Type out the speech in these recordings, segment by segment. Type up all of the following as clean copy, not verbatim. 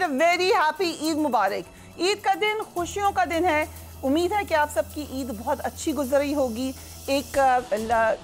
a very happy Eid Mubarak. عید کا دن خوشیوں کا دن ہے. امید ہے کہ آپ سب کی عید بہت اچھی گزری ہوگی. ایک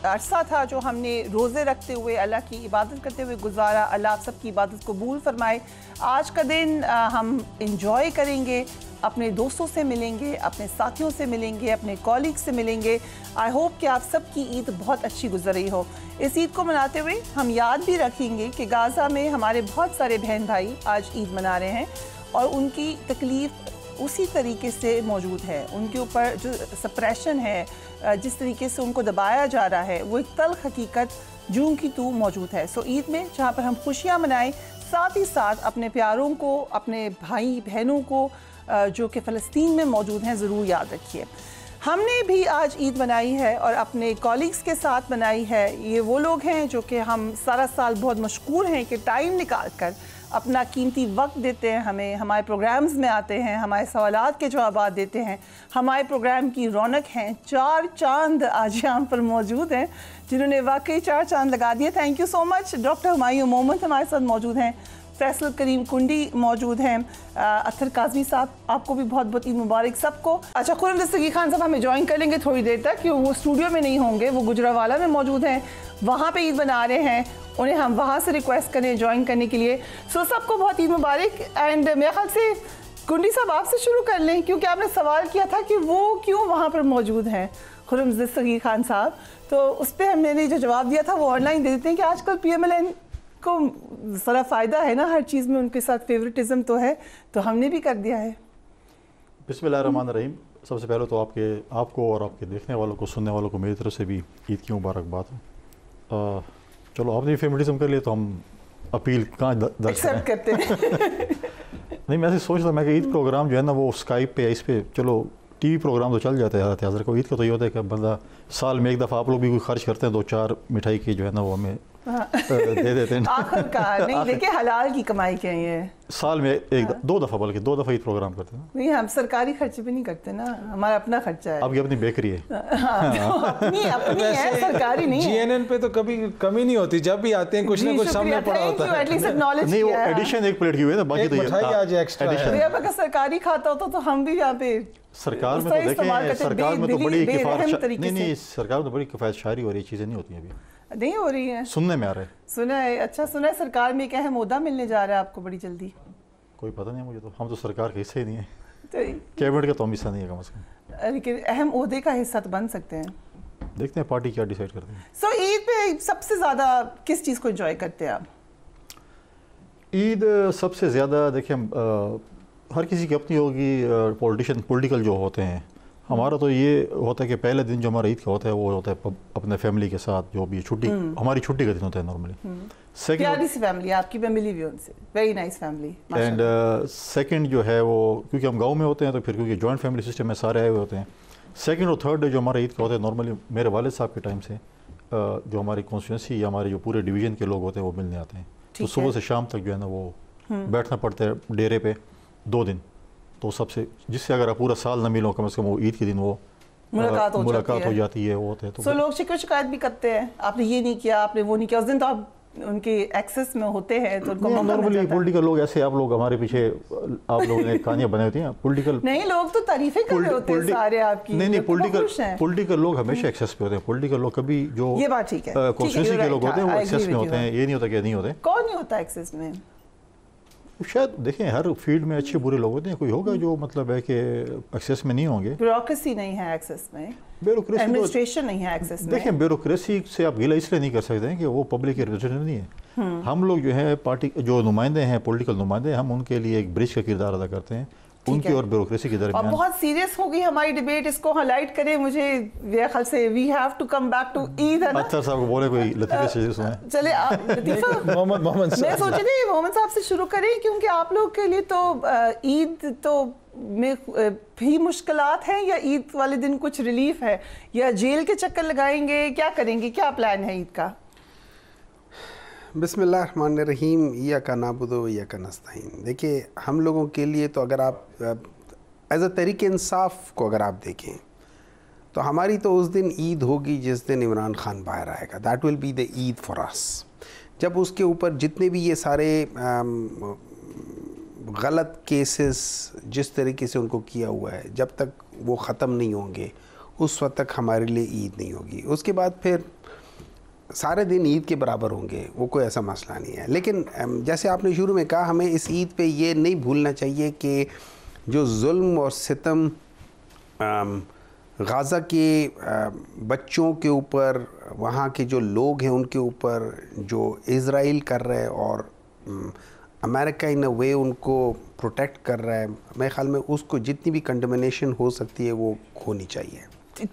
عرصہ تھا جو ہم نے روزے رکھتے ہوئے اللہ کی عبادت کرتے ہوئے گزارا. اللہ آپ سب کی عبادت قبول فرمائے. آج کا دن ہم انجوائے کریں گے, اپنے دوستوں سے ملیں گے, اپنے ساتھیوں سے ملیں گے, اپنے کولیگ سے ملیں گے. آئی ہوپ کہ آپ سب کی عید بہت اچھی گزر رہی ہو. اس عید کو مناتے ہوئے ہم یاد بھی رکھیں گے کہ غازہ میں ہمارے بہت سارے بہن بھائی آج عید منا رہے ہیں اور ان کی تکلیف اسی طریقے سے موجود ہے. ان کے اوپر جو سپریشن ہے, جس طریقے سے ان کو دبایا جا رہا ہے, وہ ایک تلخ حقیقت جوں کی تو موجود ہے. سو عید میں جہاں پر ہم خوشیاں منائیں, ساتھ ہی ساتھ اپنے پیاروں کو, اپنے بھائی بہنوں کو جو کہ فلسطین میں موجود ہیں ضرور یاد رکھیے. ہم نے بھی آج عید منائی ہے اور اپنے کولیگز کے ساتھ منائی ہے. یہ وہ لوگ ہیں جو کہ ہم سارا سال بہت مشکور ہیں کہ ٹائم نکال کر اپنا قیمتی وقت دیتے ہیں ہمیں, ہمارے پروگرامز میں آتے ہیں, ہمارے سوالات کے جوابات دیتے ہیں, ہمارے پروگرام کی رونق ہیں. 4 چاند آج یہاں پر موجود ہیں جنہوں نے واقعی 4 چاند لگا دیے. Thank you so much. Doctor Humayun مومن ہمارے ساتھ موجود ہیں, فیصل کریم کنڈی موجود ہیں, اطہر کاظمی صاحب آپ کو بھی بہت بہت عید مبارک سب کو. اچھا, خرم دستگیر خان صاحب ہمیں جوائن کر لیں گے تھوڑی دیر تک, کیوں وہ اسٹوڈیو میں نہیں ہوں گے, وہ گجرانوالہ میں موجود ہیں, وہاں پہ عید بنا رہے ہیں. انہیں ہم وہاں سے ریکویسٹ کریں جوائن کرنے کے لیے. سو سب کو بہت عید مبارک. اینڈ میرے خیال سے کنڈی صاحب آپ سے شروع کر لیں, کیونکہ آپ نے سوال کیا تھا کہ وہ کیوں وہاں پر موجود ہیں, خرم دستگیر خان صاحب. تو اس پہ میں نے جو جواب دیا تھا وہ آن لائن دے دیتے ہیں کہ آج کل پی ایم ایل این کو ذرا فائدہ ہے نا, ہر چیز میں ان کے ساتھ فیورٹزم تو ہے, تو ہم نے بھی کر دیا ہے. بسم اللہ الرحمن الرحیم. سب سے پہلے تو آپ کو اور آپ کے دیکھنے والوں کو, سننے والوں کو میری طرف سے بھی عید کی مبارکباد ہو. چلو آپ نے فیورٹزم کر لیا تو ہم اپیل کہاں درج کرتے ہیں. نہیں, میں ایسے سوچ رہا میں کہ عید پروگرام جو ہے نا وہ اسکائپ پہ, اس پہ چلو ٹی وی پروگرام تو چل جاتا ہے حضرت حاضر کو. عید کا تو یہ ہوتا ہے کہ بندہ سال میں ایک دفعہ آپ لوگ بھی کوئی خرچ کرتے ہیں, 2-4 مٹھائی کی جو ہے نا وہ ہمیں دے دیتے ہیں. آخر کار نہیں, دیکھیں حلال کی کمائی کیا ہے, سال میں 2 دفعہ, بلکہ 2 دفعہ عید پروگرام کرتے ہیں. نہیں, ہم سرکاری خرچے بھی نہیں کرتے نا, ہمارا اپنا خرچہ ہے. آپ کی اپنی بیکری ہے. اپنی ہے, سرکاری نہیں ہے. جی این این پہ تو کبھی کمی نہیں ہوتی, جب بھی آتے ہیں کچھ نہ کچھ سامنے پڑا ہوتا ہے. نہیں, وہ ایڈیشن ایک پلیٹ کی ہوئی ہے نا, باقی تو مٹھائی آج ایکسٹرا ہے. اگر سرکاری کھاتا ہوتا تو ہم بھی یہاں پہ سرکار میں تو دیکھیں, سرکار میں تو بڑی کفایت, نہیں سرکار میں تو بڑی کفایت شعاری ہو رہی چیزیں نہیں ہوتی ہیں, ابھی نہیں ہو رہی ہیں, سننے میں آ رہا ہے. سنا ہے, اچھا سنا ہے سرکار میں ایک اہم عہدہ ملنے جا رہا ہے آپ کو بڑی جلدی. کوئی پتہ نہیں مجھے, تو ہم تو سرکار کا حصہ ہی نہیں ہے, کیبنٹ کا تو ہم حصہ نہیں ہے کم از کم, لیکن اہم عہدے کا حصہ تو بن سکتے ہیں. دیکھتے ہیں پارٹی کیا ڈیسائیڈ کرتے ہیں. سو عید پہ سب سے زیادہ کس چیز کو انجوائے کرتے ہیں آپ؟ عید سب سے زیادہ دیکھیں, ہر کسی کی اپنی ہوگی, پولیٹیکل جو ہوتے ہیں. ہمارا تو یہ ہوتا ہے کہ پہلے دن جو ہمارا عید کا ہوتا ہے وہ ہوتا ہے اپنے فیملی کے ساتھ, جو بھی چھٹی, ہماری چھٹی کا دن ہوتا ہے نارملی. پیاری سی فیملی, آپ کی فیملی بھی ان سے very nice family. And second جو ہے وہ, کیونکہ ہم گاؤں میں ہوتے ہیں تو پھر کیونکہ جوائنٹ فیملی سسٹم میں سارے آئے ہوئے ہوتے ہیں. سیکنڈ اور تھرڈ ڈے جو ہمارا عید کا ہوتا ہے نارملی میرے والد صاحب کے ٹائم سے جو ہماری کانسٹیٹوئنسی یا ہمارے جو پورے ڈویژن کے لوگ ہوتے ہیں وہ ملنے آتے ہیں. تو صبح سے شام تک جو ہے نا وہ بیٹھنا پڑتا ہے ڈیرے پہ 2 دن. تو سب سے جس سے اگر آپ پورا سال نہ ملو, کم از کم وہ عید کے دن وہ ملاقات ہو جاتی ہے, وہ ہوتے ہیں. تو لوگ شکایت بھی کرتے ہیں, آپ نے یہ نہیں کیا, آپ نے وہ نہیں کیا. اس دن تو آپ ان کے ایکسس میں ہوتے ہیں تو ان کو نارملی پولیٹیکل لوگ ایسے, آپ لوگ ہمارے پیچھے آپ لوگوں نے کہانیاں بنائی ہوتی ہیں پولیٹیکل. نہیں, لوگ تو تعریفیں کر رہے ہوتے ہیں سارے آپ کی. نہیں, پولیٹیکل لوگ ہمیشہ ایکسس پہ ہوتے ہیں. پولیٹیکل لوگ کبھی جو یہ بات ٹھیک ہے, کانسٹیٹوئنسی کے لوگ ہوتے ہیں وہ ایکسس میں ہوتے ہیں, یہ نہیں ہوتا کہ نہیں ہوتے. کون نہیں ہوتا ایکسس میں؟ شاید دیکھیں ہر فیلڈ میں اچھے برے لوگ ہوتے ہیں, کوئی ہوگا جو مطلب ہے کہ ایکسیس میں نہیں ہوں گے. بیوروکریسی نہیں ہے ایکسیس میں, ایڈمنسٹریشن نہیں ہے ایکسیس میں. دیکھیں بیوروکریسی سے آپ گلہ اس لیے نہیں کر سکتے ہیں کہ وہ پبلک کے ریپرزینٹیو نہیں ہے. ہم لوگ جو ہیں پارٹی جو نمائندے ہیں, پولیٹیکل نمائندے, ہم ان کے لیے ایک برج کا کردار ادا کرتے ہیں ان کی اور بیوروکریسی کے درمیان. اور بہت سیریس ہو گئی ہماری ڈیبیٹ, اس کو ہائی لائٹ کریں. مجھے میرے خیال سے we have to come back to Eid, ہے نا. اطہر صاحب کو بولے کوئی لطیفے سے سنیں. چلے لطیفہ محمد میں سوچی تھی محمد صاحب سے شروع کریں, کیونکہ آپ لوگ کے لیے تو عید تو میں بھی مشکلات ہیں, یا عید والے دن کچھ ریلیف ہے, یا جیل کے چکر لگائیں گے, کیا کریں گے, کیا پلان ہے عید کا؟ بسم اللہ الرحمن الرحیم. ایاک نعبد و ایاک نستعین. دیکھیے ہم لوگوں کے لیے تو اگر آپ ایز اے تحریک انصاف کو اگر آپ دیکھیں تو ہماری تو اس دن عید ہوگی جس دن عمران خان باہر آئے گا. That will be the Eid for us. جب اس کے اوپر جتنے بھی یہ سارے غلط کیسز جس طریقے سے ان کو کیا ہوا ہے جب تک وہ ختم نہیں ہوں گے اس وقت تک ہمارے لیے عید نہیں ہوگی. اس کے بعد پھر سارے دن عید کے برابر ہوں گے, وہ کوئی ایسا مسئلہ نہیں ہے. لیکن جیسے آپ نے شروع میں کہا, ہمیں اس عید پہ یہ نہیں بھولنا چاہیے کہ جو ظلم اور ستم غازہ کے بچوں کے اوپر, وہاں کے جو لوگ ہیں ان کے اوپر جو اسرائیل کر رہے ہیں اور امریکہ ان اے وے ان کو پروٹیکٹ کر رہا ہے, میرے خیال میں اس کو جتنی بھی کنڈمنیشن ہو سکتی ہے وہ ہونی چاہیے.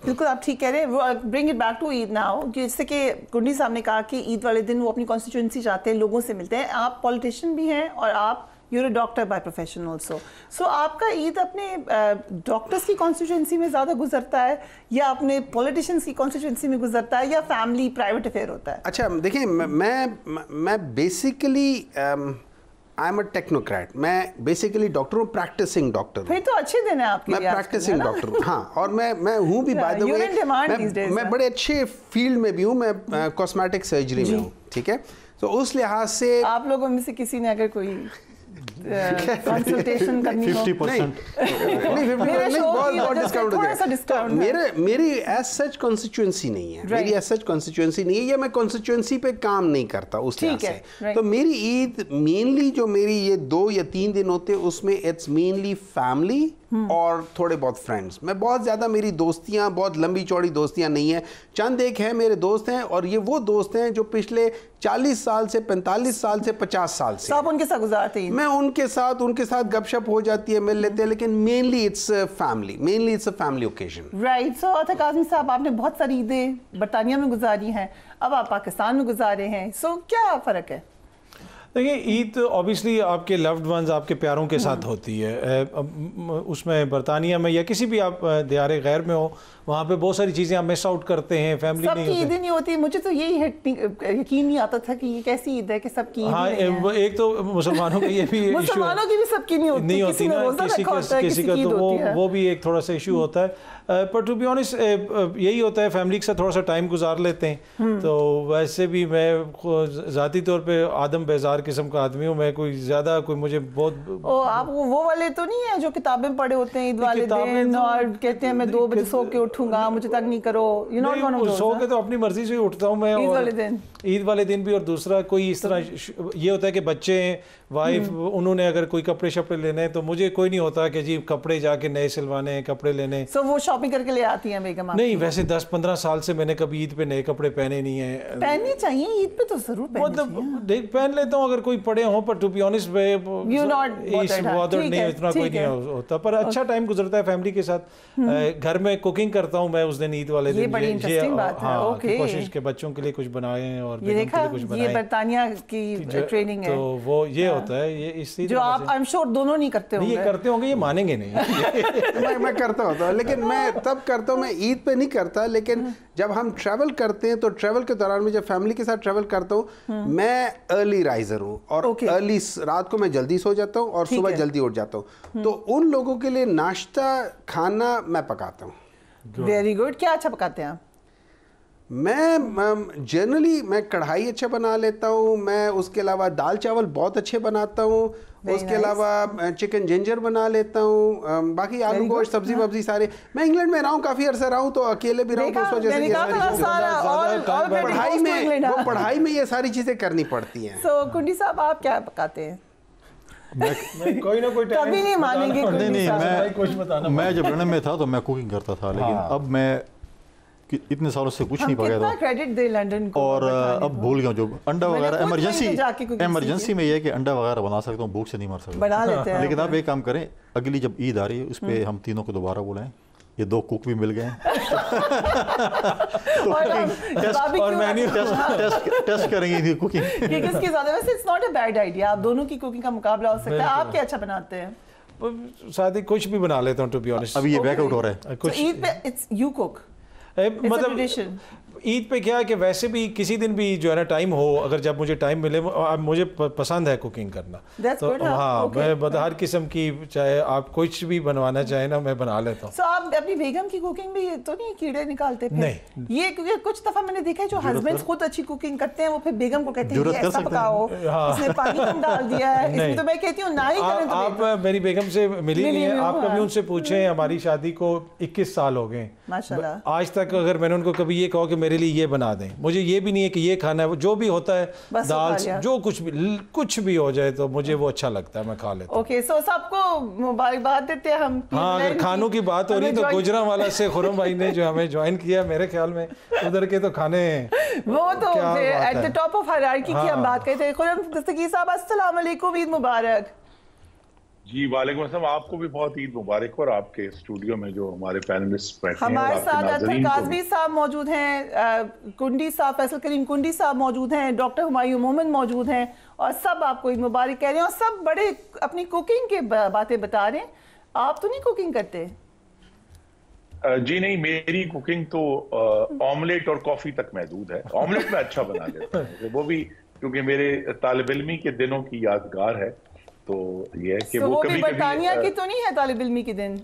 بالکل آپ ٹھیک کہہ رہے ہیں. Bring it back to Eid now, جس سے کہ کنڈی صاحب نے کہا کہ عید والے دن وہ اپنی کانسٹیٹوئنسی جاتے ہیں, لوگوں سے ملتے ہیں. آپ پولیٹیشین بھی ہیں اور آپ you're a doctor by profession also. So آپ کا عید اپنے ڈاکٹرس کی کانسٹیٹوئنسی میں زیادہ گزرتا ہے یا اپنے پولیٹیشینس کی کانسٹیٹوئنسی میں گزرتا ہے یا فیملی پرائیویٹ افیئر ہوتا ہے؟ اچھا دیکھیں, میں basically I am a technocrat. میں بیسیکلی ڈاکٹر ہوں, پریکٹسنگ ڈاکٹر ہوں. پھر تو اچھے دن ہیں آپ کے لیے. میں پریکٹسنگ ڈاکٹر ہوں, ہاں, اور میں ہوں بھی بائی دی وے, میں بڑے اچھے فیلڈ میں بھی ہوں. میں کاسمیٹک سرجری میں ہوں, ٹھیک ہے. تو اس لحاظ سے آپ لوگوں میں سے کسی نے اگر کوئی کنسلٹیشن کرنی ہو, 50% میری ایز سچ کانسٹیچوئنسی نہیں ہے, میری ایز سچ کانسٹیچوئنسی نہیں ہے, یا میں کانسٹیچوئنسی پہ کام نہیں کرتا اس لحاظ سے. تو میری عید مینلی جو میری یہ 2 یا 3 دن ہوتے ہیں اس میں اٹس مینلی فیملی اور تھوڑے بہت فرینڈس. میں بہت زیادہ, میری دوستیاں بہت لمبی چوڑی دوستیاں نہیں ہیں, چند ایک ہیں میرے دوست ہیں, اور یہ وہ دوست ہیں جو پچھلے 40 سال سے 45 سال سے 50 سال سے آپ ان کے ساتھ گزارتے ہیں. میں ان کے ساتھ گپ شپ ہو جاتی ہے, مل لیتے ہیں, لیکن mainly it's family, mainly it's a family occasion. Right. So Kazmi صاحب, آپ نے بہت ساری عیدیں برطانیہ میں گزاری ہیں, اب آپ پاکستان میں گزارے ہیں, سو کیا فرق ہے؟ دیکھیں, عید اوبیسلی آپ کے لوڈ ونز, آپ کے پیاروں کے ساتھ ہوتی ہے. اس میں برطانیہ میں یا کسی بھی آپ دیار غیر میں ہو, وہاں پہ بہت ساری چیزیں آپ مس آؤٹ کرتے ہیں, فیملی نہیں ہوتی. سب کی عیدیں نہیں ہوتی. مجھے تو یہی یقین نہیں آتا تھا کہ یہ کیسی عید ہے کہ سب کی عید نہیں ہے. ہاں, ایک تو مسلمانوں کا یہ بھی ایشو ہے, مسلمانوں کی بھی سب کی نہیں ہوتی نا, کسی کا تو وہ بھی ایک تھوڑا سا ایشو ہوتا ہے. پر ٹو بی آنیسٹ یہی ہوتا ہے, فیملی کے ساتھ تھوڑا سا ٹائم گزار لیتے ہیں. تو ویسے بھی میں ذاتی طور پہ آدم بیزار قسم کا آدمی ہوں, میں کوئی زیادہ کوئی مجھے بہت آپ وہ والے تو نہیں ہیں جو کتابیں پڑھے ہوتے ہیں عید والے دن اور کہتے ہیں میں 2 بجے سو کے اٹھوں گا, مجھے تنگ نہیں کرو. سو کے تو اپنی مرضی سے اٹھتا ہوں میں عید والے دن بھی. اور دوسرا کوئی اس طرح یہ ہوتا ہے کہ بچے ہیں, وائف, انہوں نے اگر کوئی کپڑے شپڑے لینے ہیں تو مجھے کوئی نہیں ہوتا کہ جی کپڑے جا کے نئے سلوانے ہیں, کپڑے لینے. سو وہ شاپنگ کر کے لے آتی ہیں بیگم؟ نہیں, ویسے 10-15 سال سے میں نے کبھی عید پہ نئے کپڑے پہنے نہیں ہیں. پہننے چاہیے, عید پہ تو ضرور پہن لیتا ہوں اگر کوئی پڑے ہوں, پر ٹو بی آنیسٹ نہیں, اتنا کوئی نہیں ہوتا. پر اچھا ٹائم گزرتا ہے فیملی کے ساتھ. گھر میں کوکنگ کرتا ہوں میں اس دن, عید والے دن. کوشش کے بچوں کے لیے کچھ بنائیں اور بیگم کے لیے کچھ بنائیں. یہ برطانیہ کی ٹریننگ ہے. تو وہ یہ ہوتا ہے, یہ اس جو آپ آئی ایم شور دونوں نہیں کرتے ہوں گے. یہ کرتے ہوں گے, یہ مانیں گے نہیں. میں کرتا ہوتا ہوں, لیکن میں تب کرتا ہوں, میں عید پہ نہیں کرتا. لیکن جب ہم ٹریول کرتے ہیں تو ٹریول کے دوران میں جب فیملی کے ساتھ ٹریول کرتا ہوں, میں ارلی رائزر ہوں, اور ارلی رات کو میں جلدی سو جاتا ہوں اور صبح جلدی اٹھ جاتا ہوں. تو ان لوگوں کے لیے ناشتہ کھانا میں پکاتا ہوں. Very good. کیا اچھا پکاتے ہیں آپ؟ میں جنرلی میں کڑھائی اچھا بنا لیتا ہوں. میں اس کے علاوہ دال چاول بہت اچھے بناتا ہوں. اس کے علاوہ چکن جنجر بنا لیتا ہوں. باقی آلو گوشت, سبزی وبزی سارے. میں انگلینڈ میں رہا ہوں, کافی عرصہ رہا ہوں, تو اکیلے بھی رہا ہوں, تو اس وجہ سے پڑھائی میں یہ ساری چیزیں کرنی پڑتی ہیں. سو کنڈی صاحب, آپ کیا پکاتے ہیں؟ کوئی نہ کوئی کبھی نہیں مانیں گے. میں جب لندن میں تھا تو میں کوکنگ کرتا تھا, لیکن اب میں اتنے سالوں سے کچھ نہیں پکایا تھا. کریڈٹ دے لندن کو. اور اب بھول گیا جو انڈا وغیرہ ایمرجنسی میں یہ ہے کہ انڈا وغیرہ بنا سکتا ہوں, بھوک سے نہیں مر سکتا, بنا لیتے ہیں. لیکن آپ ایک کام کریں, اگلی جب عید آ رہی ہے اس پہ ہم تینوں کو دوبارہ بلائیں. یہ 2 کوک بھی مل گئے ہیں, اور میں ٹیسٹ کریں گے کوکنگ کس کی زیادہ. ویسے it's not a bad idea, آپ دونوں کی کوکنگ کا مقابلہ ہو سکتا ہے. آپ کیا اچھا بناتے ہیں؟ ساتھ ہی کچھ بھی بنا لیتا ہوں ٹو بی آنیسٹ. ابھی یہ بیک آؤٹ ہو رہا ہے. عید پہ اٹس یو کوک, مطلب عید پہ کیا ہے کہ ویسے بھی کسی دن بھی جو ہے نا ٹائم ہو, اگر جب مجھے ٹائم ملے, مجھے پسند ہے کوکنگ کرنا, تو ہاں میں ہر قسم کی, چاہے آپ کچھ بھی بنوانا چاہیں نا میں بنا لیتا ہوں. سو آپ اپنی بیگم کی کوکنگ بھی تو نہیں کیڑے نکالتے پھر؟ نہیں, یہ کیونکہ کچھ دفعہ میں نے دیکھا ہے جو ہسبینڈ خود اچھی کوکنگ کرتے ہیں وہ پھر بیگم کو کہتے ہیں یہ ایسا پکاؤ, اس نے پانی کم ڈال دیا ہے, اس میں تو میں کہتی ہوں نہ ہی کریں. آپ میری بیگم سے ملی نہیں ہیں, آپ کبھی ان سے پوچھیں, ہماری شادی کو 21 سال ہو گئے ماشاءاللہ, آج تک اگر میں نے ان کو کبھی یہ کہا کہ میرے لیے یہ بنا دیں, مجھے یہ بھی نہیں ہے کہ یہ کھانا ہے, جو بھی ہوتا ہے دال جو کچھ بھی ہو جائے تو مجھے وہ اچھا لگتا ہے, میں کھا لیتا ہوں. اوکے, سو سب کو مبارکباد دیتے ہیں ہم. ہاں, اگر کھانوں کی بات ہو رہی تو گجرانوالہ سے خرم بھائی نے جو ہمیں جوائن کیا, میرے خیال میں ادھر کے تو کھانے وہ تو at the top of hierarchy کی ہم بات کرتے ہیں. خرم دستگیر صاحب السلام علیکم, عید مبارک. جی وعلیکم السلام, آپ کو بھی بہت عید مبارک, اور آپ کے اسٹوڈیو میں جو ہمارے پینلسٹ بیٹھے ہیں, ہمارے ساتھ اطہر کاظمی صاحب موجود ہیں, کنڈی صاحب, فیصل کریم کنڈی صاحب موجود ہیں, ڈاکٹر ہمایوں مومن موجود ہیں, اور سب آپ کو عید مبارک کہہ رہے ہیں, اور سب بڑے اپنی کوکنگ کے باتیں بتا رہے ہیں. آپ تو نہیں کوکنگ کرتے؟ جی نہیں, میری کوکنگ تو آملیٹ اور کافی تک محدود ہے. آملیٹ میں اچھا بنا لیتا ہوں, وہ بھی کیونکہ میرے طالب علمی کے دنوں کی یادگار ہے, تو یہ ہے کہ وہ کبھی برطانیہ کی تو نہیں ہے طالب علمی کے دن؟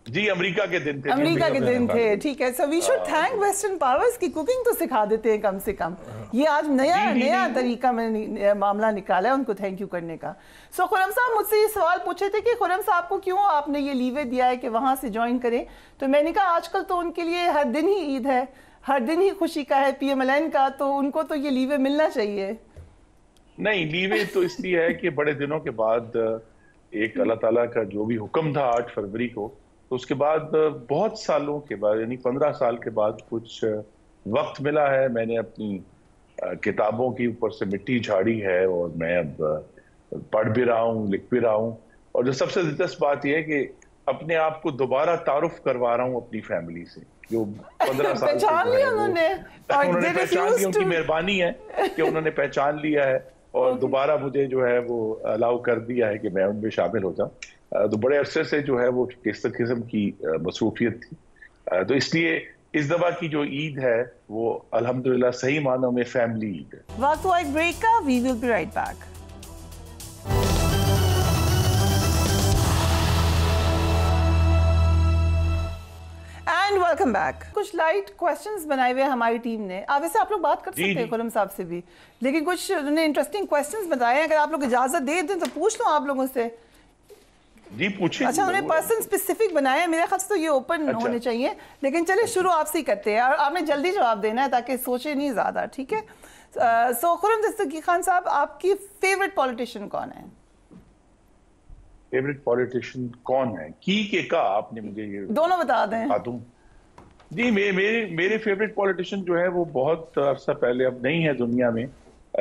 جی امریکہ کے دن تھے. امریکہ کے دن تھے, ٹھیک ہے. So we should thank western powers کی کوکنگ تو سکھا دیتے ہیں کم سے کم. یہ آج نیا طریقہ میں معاملہ نکالا ہے ان کو تھینک یو کرنے کا. سو خرم صاحب مجھ سے یہ سوال پوچھے تھے کہ خرم صاحب کو کیوں آپ نے یہ لیوے دیا ہے کہ وہاں سے جوائن کریں, تو میں نے کہا آج کل تو ان کے لیے ہر دن ہی عید ہے, ہر دن ہی خوشی کا ہے, PMLN کا, تو ان کو تو یہ لیوے ملنا چاہیے. نہیں, لیوے تو اس لیے ہے کہ بڑے دنوں کے بعد ایک اللہ تعالیٰ کا جو بھی حکم تھا 8 فروری کو, تو اس کے بعد بہت سالوں کے بعد, یعنی 15 سال کے بعد کچھ وقت ملا ہے. میں نے اپنی کتابوں کی اوپر سے مٹی جھاڑی ہے, اور میں اب پڑھ بھی رہا ہوں, لکھ بھی رہا ہوں, اور جو سب سے دلچسپ بات یہ ہے کہ اپنے آپ کو دوبارہ تعارف کروا رہا ہوں اپنی فیملی سے, جو 15 سال پہچان لیا انہوں نے پہچان لیا. ان کی مہربانی ہے کہ انہوں نے پہچان لیا ہے, اور دوبارہ مجھے جو ہے وہ الاؤ کر دیا ہے کہ میں ان میں شامل ہو جاؤں. تو بڑے عرصے سے جو ہے وہ کس قسم کی مصروفیت تھی, تو اس لیے اس دفعہ کی جو عید ہے وہ الحمدللہ صحیح معنوں میں فیملی عید ہے. وقت ہوا ایک بریک کا, we will be right back. Welcome back. کچھ لائٹ کوسچنز بنائے ہوئے ہماری ٹیم نے, ویسے آپ لوگ بات کر سکتے ہیں خرم صاحب سے بھی, لیکن کچھ انہوں نے انٹرسٹنگ کوسچنز بتائے ہیں, اگر آپ لوگ اجازت دے دیں تو پوچھ لوں آپ لوگوں سے. جی پوچھیں. اچھا, انہوں نے پرسن اسپیسیفک بنائے ہیں, میرے خیال سے تو یہ اوپن ہونے چاہیے, لیکن چلے شروع آپ سے ہی کرتے ہیں, اور آپ نے جلدی جواب دینا ہے تاکہ سوچے نہیں زیادہ, ٹھیک ہے. سو خرم دستگیر خان صاحب, آپ کی فیوریٹ پولیٹیشین کون ہے؟ فیوریٹ پولیٹیشین کون ہے کی کے کا آپ نے مجھے یہ دونوں بتا دیں. جی میرے فیوریٹ پولیٹیشین جو ہے وہ بہت عرصہ پہلے, اب نہیں ہے دنیا میں,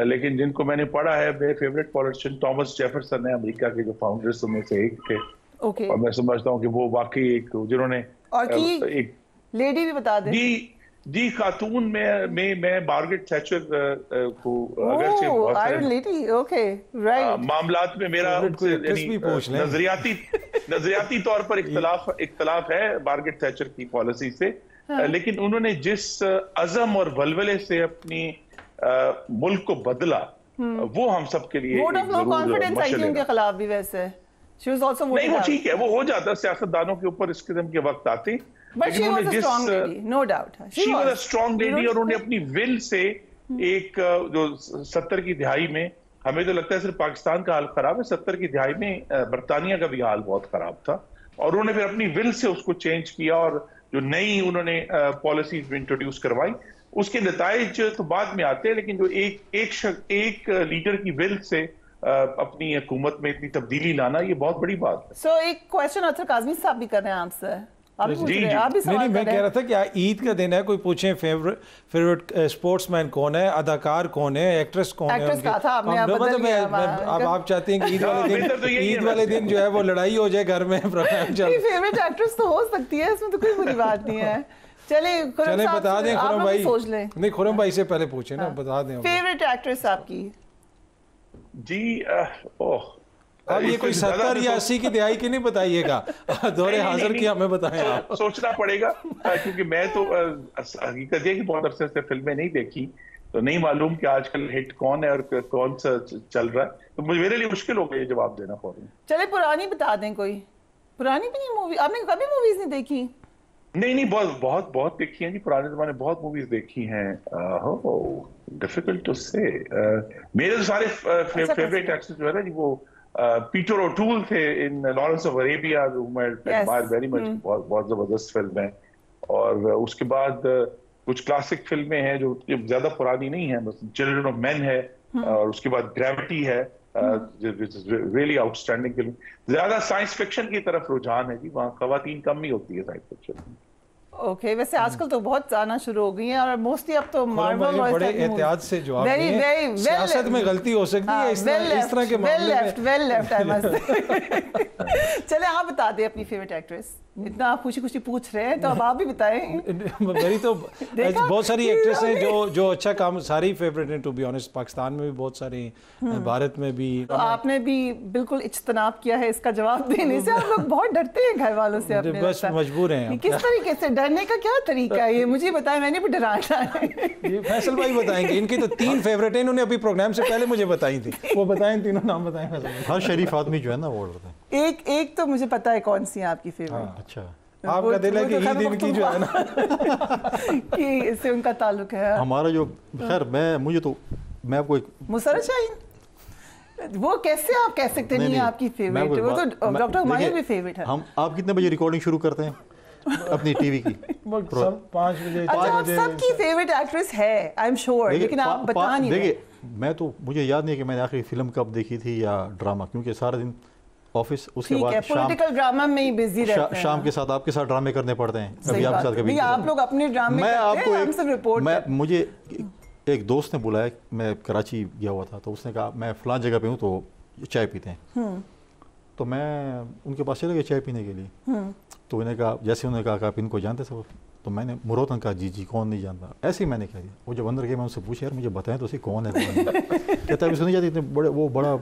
لیکن جن کو میں نے پڑھا ہے, میرے فیوریٹ پولیٹیشین تھامس جیفرسن ہے, امریکہ کے جو فاؤنڈرز میں سے ایک تھے, اور میں سمجھتا ہوں کہ وہ واقعی ایک جنہوں نے ایک لیڈی بھی بتا دیں. جی خاتون میں مارگریٹ تھیچر کو اگرچہ معاملات میں میرا نظریاتی طور پر اختلاف ہے مارگریٹ تھیچر کی پالیسی سے, لیکن انہوں نے جس عزم اور ولولے سے اپنی ملک کو بدلا, وہ ہم سب کے لیے کے خلاف بھی ویسے نہیں, وہ ٹھیک ہے, وہ ہو جاتا ہے, سیاستدانوں کے اوپر اس قسم کے وقت آتے, لیکن انہوں نے she was a strong lady, اور انہوں نے اپنی ول سے ایک جو 70 کی دہائی میں, ہمیں تو لگتا ہے صرف پاکستان کا حال خراب ہے, 70 کی دہائی میں برطانیہ کا بھی حال بہت خراب تھا, اور انہوں نے پھر اپنی ول سے اس کو چینج کیا, اور جو نئی انہوں نے پالیسیز انٹروڈیوس کروائی, اس کے نتائج تو بعد میں آتے ہیں, لیکن جو ایک لیڈر کی ول سے اپنی حکومت میں اتنی تبدیلی لانا, یہ بہت بڑی بات ہے. سو ایک کوشچن اطہر کاظمی صاحب بھی کر رہے ہیں آپ سے. نہیں, میں کہہ رہا تھا کہ عید کا دن ہے, کوئی پوچھیں فیوریٹ اسپورٹس مین کون ہے, اداکار کون ہے, ایکٹریس کون ہے. اب آپ چاہتے ہیں کہ عید والے دن جو ہے وہ لڑائی ہو جائے گھر میں, پروگرام چل. فیوریٹ ایکٹریس تو ہو سکتی ہے, اس میں تو کوئی بری بات نہیں ہے. چلیں بتا دیں خرم بھائی, نہیں خرم بھائی سے پہلے پوچھیں نا, بتا دیں فیوریٹ ایکٹریس آپ کی. جی اب یہ کوئی 70 یا 80 کی دہائی کی نہیں بتائیے گا, دور حاضر کی ہمیں بتائیں آپ. سوچنا پڑے گا کیونکہ میں تو حقیقت یہ کہ بہت عرصے سے فلمیں نہیں دیکھی, تو نہیں معلوم کہ آج کل ہٹ کون ہے اور کون سا چل رہا ہے, تو میرے لیے مشکل ہو گئی جواب دینا فوراً. چلے پرانی بتا دیں, کوئی پرانی بھی نہیں مووی آپ نے کبھی موویز نہیں دیکھی؟ نہیں بہت دیکھی ہیں جی, پرانے زمانے بہت موویز دیکھی ہیں. ڈیفیکلٹ ٹو سے, میرے تو سارے فیوریٹ ایکٹر جو ہے نا جی وہ پیٹر اوٹول تھے in Lawrence of Arabia, very much, بہت زبردست فلم ہے. اور اس کے بعد کچھ کلاسک فلمیں ہیں جو زیادہ پرانی نہیں ہیں, بس چلڈرن آف مین ہے, اور اس کے بعد گریوٹی ہے, ریئلی آؤٹ اسٹینڈنگ فلم. زیادہ سائنس فکشن کی طرف رجحان ہے جی, وہاں خواتین کم ہی ہوتی ہے سائنس فکشن میں. اوکے, ویسے آج کل تو بہت آنا شروع ہو گئی ہیں, اور موسٹلی اب تو مارول اور بڑے احتیاط سے جواب دیں, سیاست میں غلطی ہو سکتی ہے اس طرح کے معاملے میں. Well left I must. چلے آپ بتا دیں اپنی فیوریٹ ایکٹریس, اتنا آپ خوشی پوچھ رہے ہیں تو اب آپ بھی بتائیں. میری تو بہت ساری ایکٹریس ہیں جو اچھا کام, ساری فیوریٹ ہیں ٹو بی آنیسٹ. پاکستان میں بھی بہت ساری, بھارت میں بھی. آپ نے بھی بالکل اجتناب کیا ہے اس کا جواب دینے سے, آپ لوگ بہت ڈرتے ہیں گھر والوں سے اپنے, بس مجبور ہیں. کس طریقے سے ڈرنے کا کیا طریقہ ہے یہ مجھے بتائیں, میں نے بھی ڈرانا ہے. یہ فیصل بھائی بتائیں گے, ان کی تو 3 فیوریٹ ہیں, انہوں نے ابھی پروگرام سے پہلے مجھے بتائی تھی, وہ بتائیں تینوں نام بتائیں. ہر شریف آدمی جو ہے نا وہ ڈرتا ہے. ایک تو مجھے پتا ہے کون سی ہے آپ کی فیوریٹ. اچھا, آپ کا دل ہے کہ عید ان کی جو ہے نا کہ اس سے ان کا تعلق ہے. ہمارا جو خیر میں آپ کو ایک مسرت شاہین, وہ کیسے آپ کہہ سکتے نہیں آپ کی فیوریٹ, وہ تو ڈاکٹر ہمایوں بھی فیوریٹ ہے. ہم آپ کتنے بجے ریکارڈنگ شروع کرتے ہیں اپنی ٹی وی کی؟ 5 بجے. اچھا, سب کی فیوریٹ ایکٹریس ہے آئی ایم شیور, لیکن آپ بتا نہیں رہے. میں تو مجھے یاد نہیں کہ میں نے آخری فلم کب دیکھی تھی یا ڈرامہ, کیونکہ سارا دن آفس, اس کے بعد پولیٹیکل ڈرامہ میں ہی بزی رہتے ہیں. شام کے ساتھ آپ کے ساتھ ڈرامے کرنے پڑتے ہیں, کبھی آپ کے ساتھ کبھی آپ لوگ اپنے ڈرامے کرتے ہیں, ہم سب رپورٹ. مجھے ایک دوست نے بلایا, میں کراچی گیا ہوا تھا, تو اس نے کہا میں فلاں جگہ پہ ہوں تو چائے پیتے ہیں. تو میں ان کے پاس چلے گیا چائے پینے کے لیے. تو انہوں نے کہا, جیسے انہوں نے کہا کہ آپ ان کو جانتے سب, تو میں نے مروتن کہا جی کون نہیں جانتا, ایسے ہی میں نے کہہ دیا. وہ جب اندر گئے میں ان سے پوچھا یار مجھے بتائیں تو اسی کون ہے. کہتا ہے سنی جاتی اتنے بڑے, وہ بڑا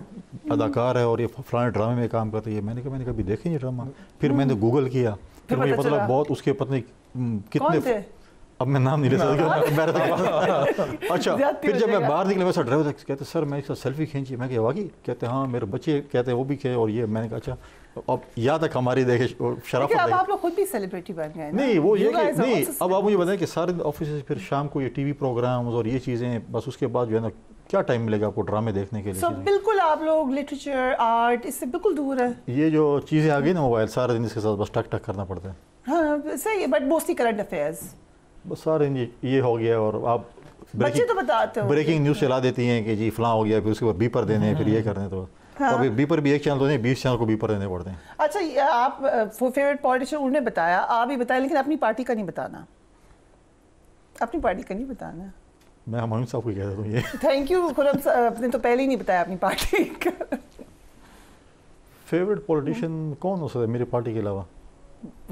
اداکار ہے اور یہ فلانے ڈرامے میں کام کرتا ہے. میں نے کہا میں نے کبھی دیکھا نہیں ڈرامہ. پھر میں نے گوگل کیا, پھر مجھے پتہ لگا بہت اس کے پتنی کتنے, اب میں نام نہیں لے سکتا. اچھا, پھر جب میں باہر نکلا ویسا ڈرائیور کہتے سر میں اس کا سیلفی کھینچی. میں کہ واقعی؟ کہتے ہاں میرے بچے کہتے ہیں وہ بھی کہے, اور یہ. میں نے کہا اچھا, اب یہاں تک ہماری دیکھے شرافت ہے. آپ لوگ خود بھی سیلیبریٹی بن گئے. نہیں وہ یہ کہ نہیں, اب آپ مجھے بتائیں کہ سارے آفس سے پھر شام کو یہ ٹی وی پروگرامز اور یہ چیزیں, بس اس کے بعد جو ہے نا کیا ٹائم ملے گا آپ کو ڈرامے دیکھنے کے لیے؟ بالکل آپ لوگ لٹریچر آرٹ اس سے بالکل دور ہے. یہ جو چیزیں آ گئی نا موبائل, سارے دن اس کے ساتھ بس ٹک ٹک کرنا پڑتا ہے. ہاں صحیح ہے, بٹ موسٹلی کرنٹ افیئرز بس سارے دن یہ ہو گیا. اور آپ بچے تو بتاتے ہو بریکنگ نیوز چلا دیتی ہیں کہ جی فلاں ہو گیا, پھر اس کے بعد بیپر دینے, پھر یہ کرنے. تو اور بیپر بھی ایک چینل تو نہیں, 20 چینل کو بیپر دینے پڑتے ہیں. اچھا, آپ فیوریٹ پولیٹیشین انہوں نے بتایا, آپ بھی بتائیں, لیکن اپنی پارٹی کا نہیں بتانا. اپنی پارٹی کا نہیں بتانا. میں ہمایوں صاحب کو کہہ دیتا ہوں یہ. تھینک یو خرم صاحب, آپ نے تو پہلے ہی نہیں بتایا اپنی پارٹی کا. فیوریٹ پولیٹیشین کون ہو سکتا ہے میری پارٹی کے علاوہ؟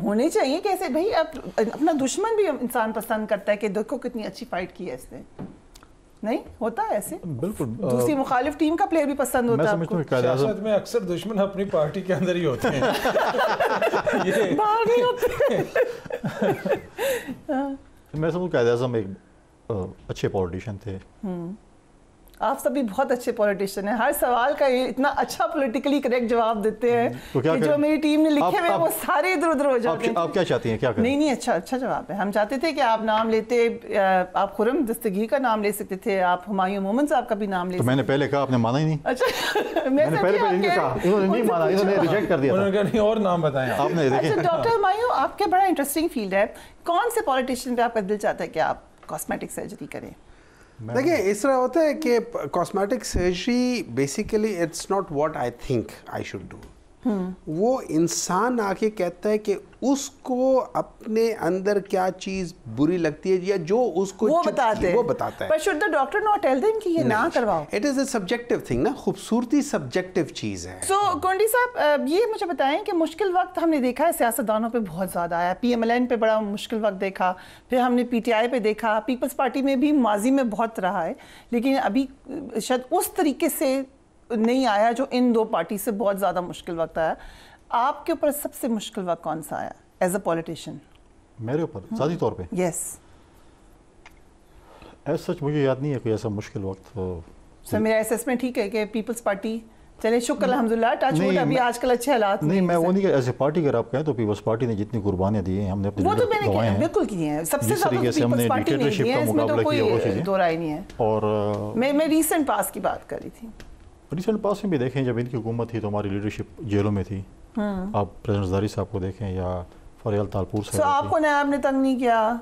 ہونے چاہیے. کیسے بھائی, اب اپنا دشمن بھی انسان پسند کرتا ہے کہ دیکھو کتنی اچھی فائٹ کی ہے اس نے. نہیں ہوتا ہے ایسے؟ بالکل. دوسری مخالف ٹیم کا پلیئر بھی پسند ہوتا ہے. سیاست میں اکثر دشمن اپنی پارٹی کے اندر ہی ہوتے ہیں, باہر نہیں ہوتے. میں سمجھوں قائد اعظم ایک اچھے پولیٹیشین تھے. آپ سب بھی بہت اچھے پولیٹیشین ہیں, ہر سوال کا یہ اتنا اچھا پولیٹیکلی کریکٹ جواب دیتے ہیں کہ جو میری ٹیم نے لکھے ہوئے وہ سارے ادھر ادھر ہو جاتے ہیں. آپ کیا چاہتی ہیں, کیا کریں؟ نہیں اچھا جواب ہے. ہم چاہتے تھے کہ آپ نام لیتے, آپ خرم دستگیر کا نام لے سکتے تھے, آپ ہمایوں مومن صاحب کا بھی نام لے سکتے. تو میں نے پہلے کہا, آپ نے مانا ہی نہیں. اچھا, میں نے پہلے ان کو کہا, انہوں نے نہیں مانا, انہوں نے ریجیکٹ کر دیا. انہوں نے کہا نہیں اور نام بتائیں آپ نے. اچھا ڈاکٹر ہمایوں, آپ کا بڑا انٹرسٹنگ فیلڈ ہے, کون سے پولیٹیشین پہ آپ کا دل چاہتا ہے کہ آپ کاسمیٹک سرجری کریں؟ دیکھیں اس طرح ہوتا ہے کہ cosmetic surgery basically it's not what I think I should do. وہ انسان آ کے کہتا ہے کہ اس کو اپنے اندر کیا چیز بری لگتی ہے یا جو اس کو وہ بتاتا ہے. But should the doctor not tell them کہ یہ نہ کرواؤ؟ It is a subjective thing نا, خوبصورتی subjective چیز ہے. So گونڈی صاحب یہ مجھے بتائیں کہ مشکل وقت ہم نے دیکھا ہے سیاستدانوں پہ بہت زیادہ آیا. پی ایم ایل این پہ بڑا مشکل وقت دیکھا, پھر ہم نے پی ٹی آئی پہ دیکھا, پیپلز پارٹی میں بھی ماضی میں بہت رہا ہے, لیکن ابھی شاید اس طریقے سے نہیں آیا جو ان دو پارٹی سے بہت زیادہ مشکل وقت آیا. آپ کے اوپر سب سے مشکل وقت کون سا آیا ایز اے پولیٹیشین؟ میرے اوپر ذاتی طور پہ یس ایز سچ مجھے یاد نہیں ہے کوئی ایسا مشکل وقت. سر میرا اسسمنٹ ٹھیک ہے کہ پیپلز پارٹی چلے شکر الحمدللہ ٹچ ووڈ ابھی آج کل اچھے حالات نہیں میں وہ نہیں کہ ایز اے پارٹی اگر آپ کہیں تو پیپلز پارٹی نے جتنی قربانیاں دی ہیں ہم نے اپنے وہ تو میں نے بالکل کی ہیں سب سے جس طریقے سے ہم نے ڈکٹیٹرشپ کا مقابلہ کیا وہ چیزیں دو رائے نہیں ہے. اور میں ریسنٹ پاس کی بات کر رہی تھی. ریسنٹ پاس میں بھی دیکھیں جب ان کی حکومت تھی تو ہماری لیڈرشپ جیلوں میں تھی. آپ پریزیڈنٹ زرداری صاحب کو دیکھیں یا فریال تالپور صاحب. تو آپ کو نیاب نے تنگ نہیں کیا؟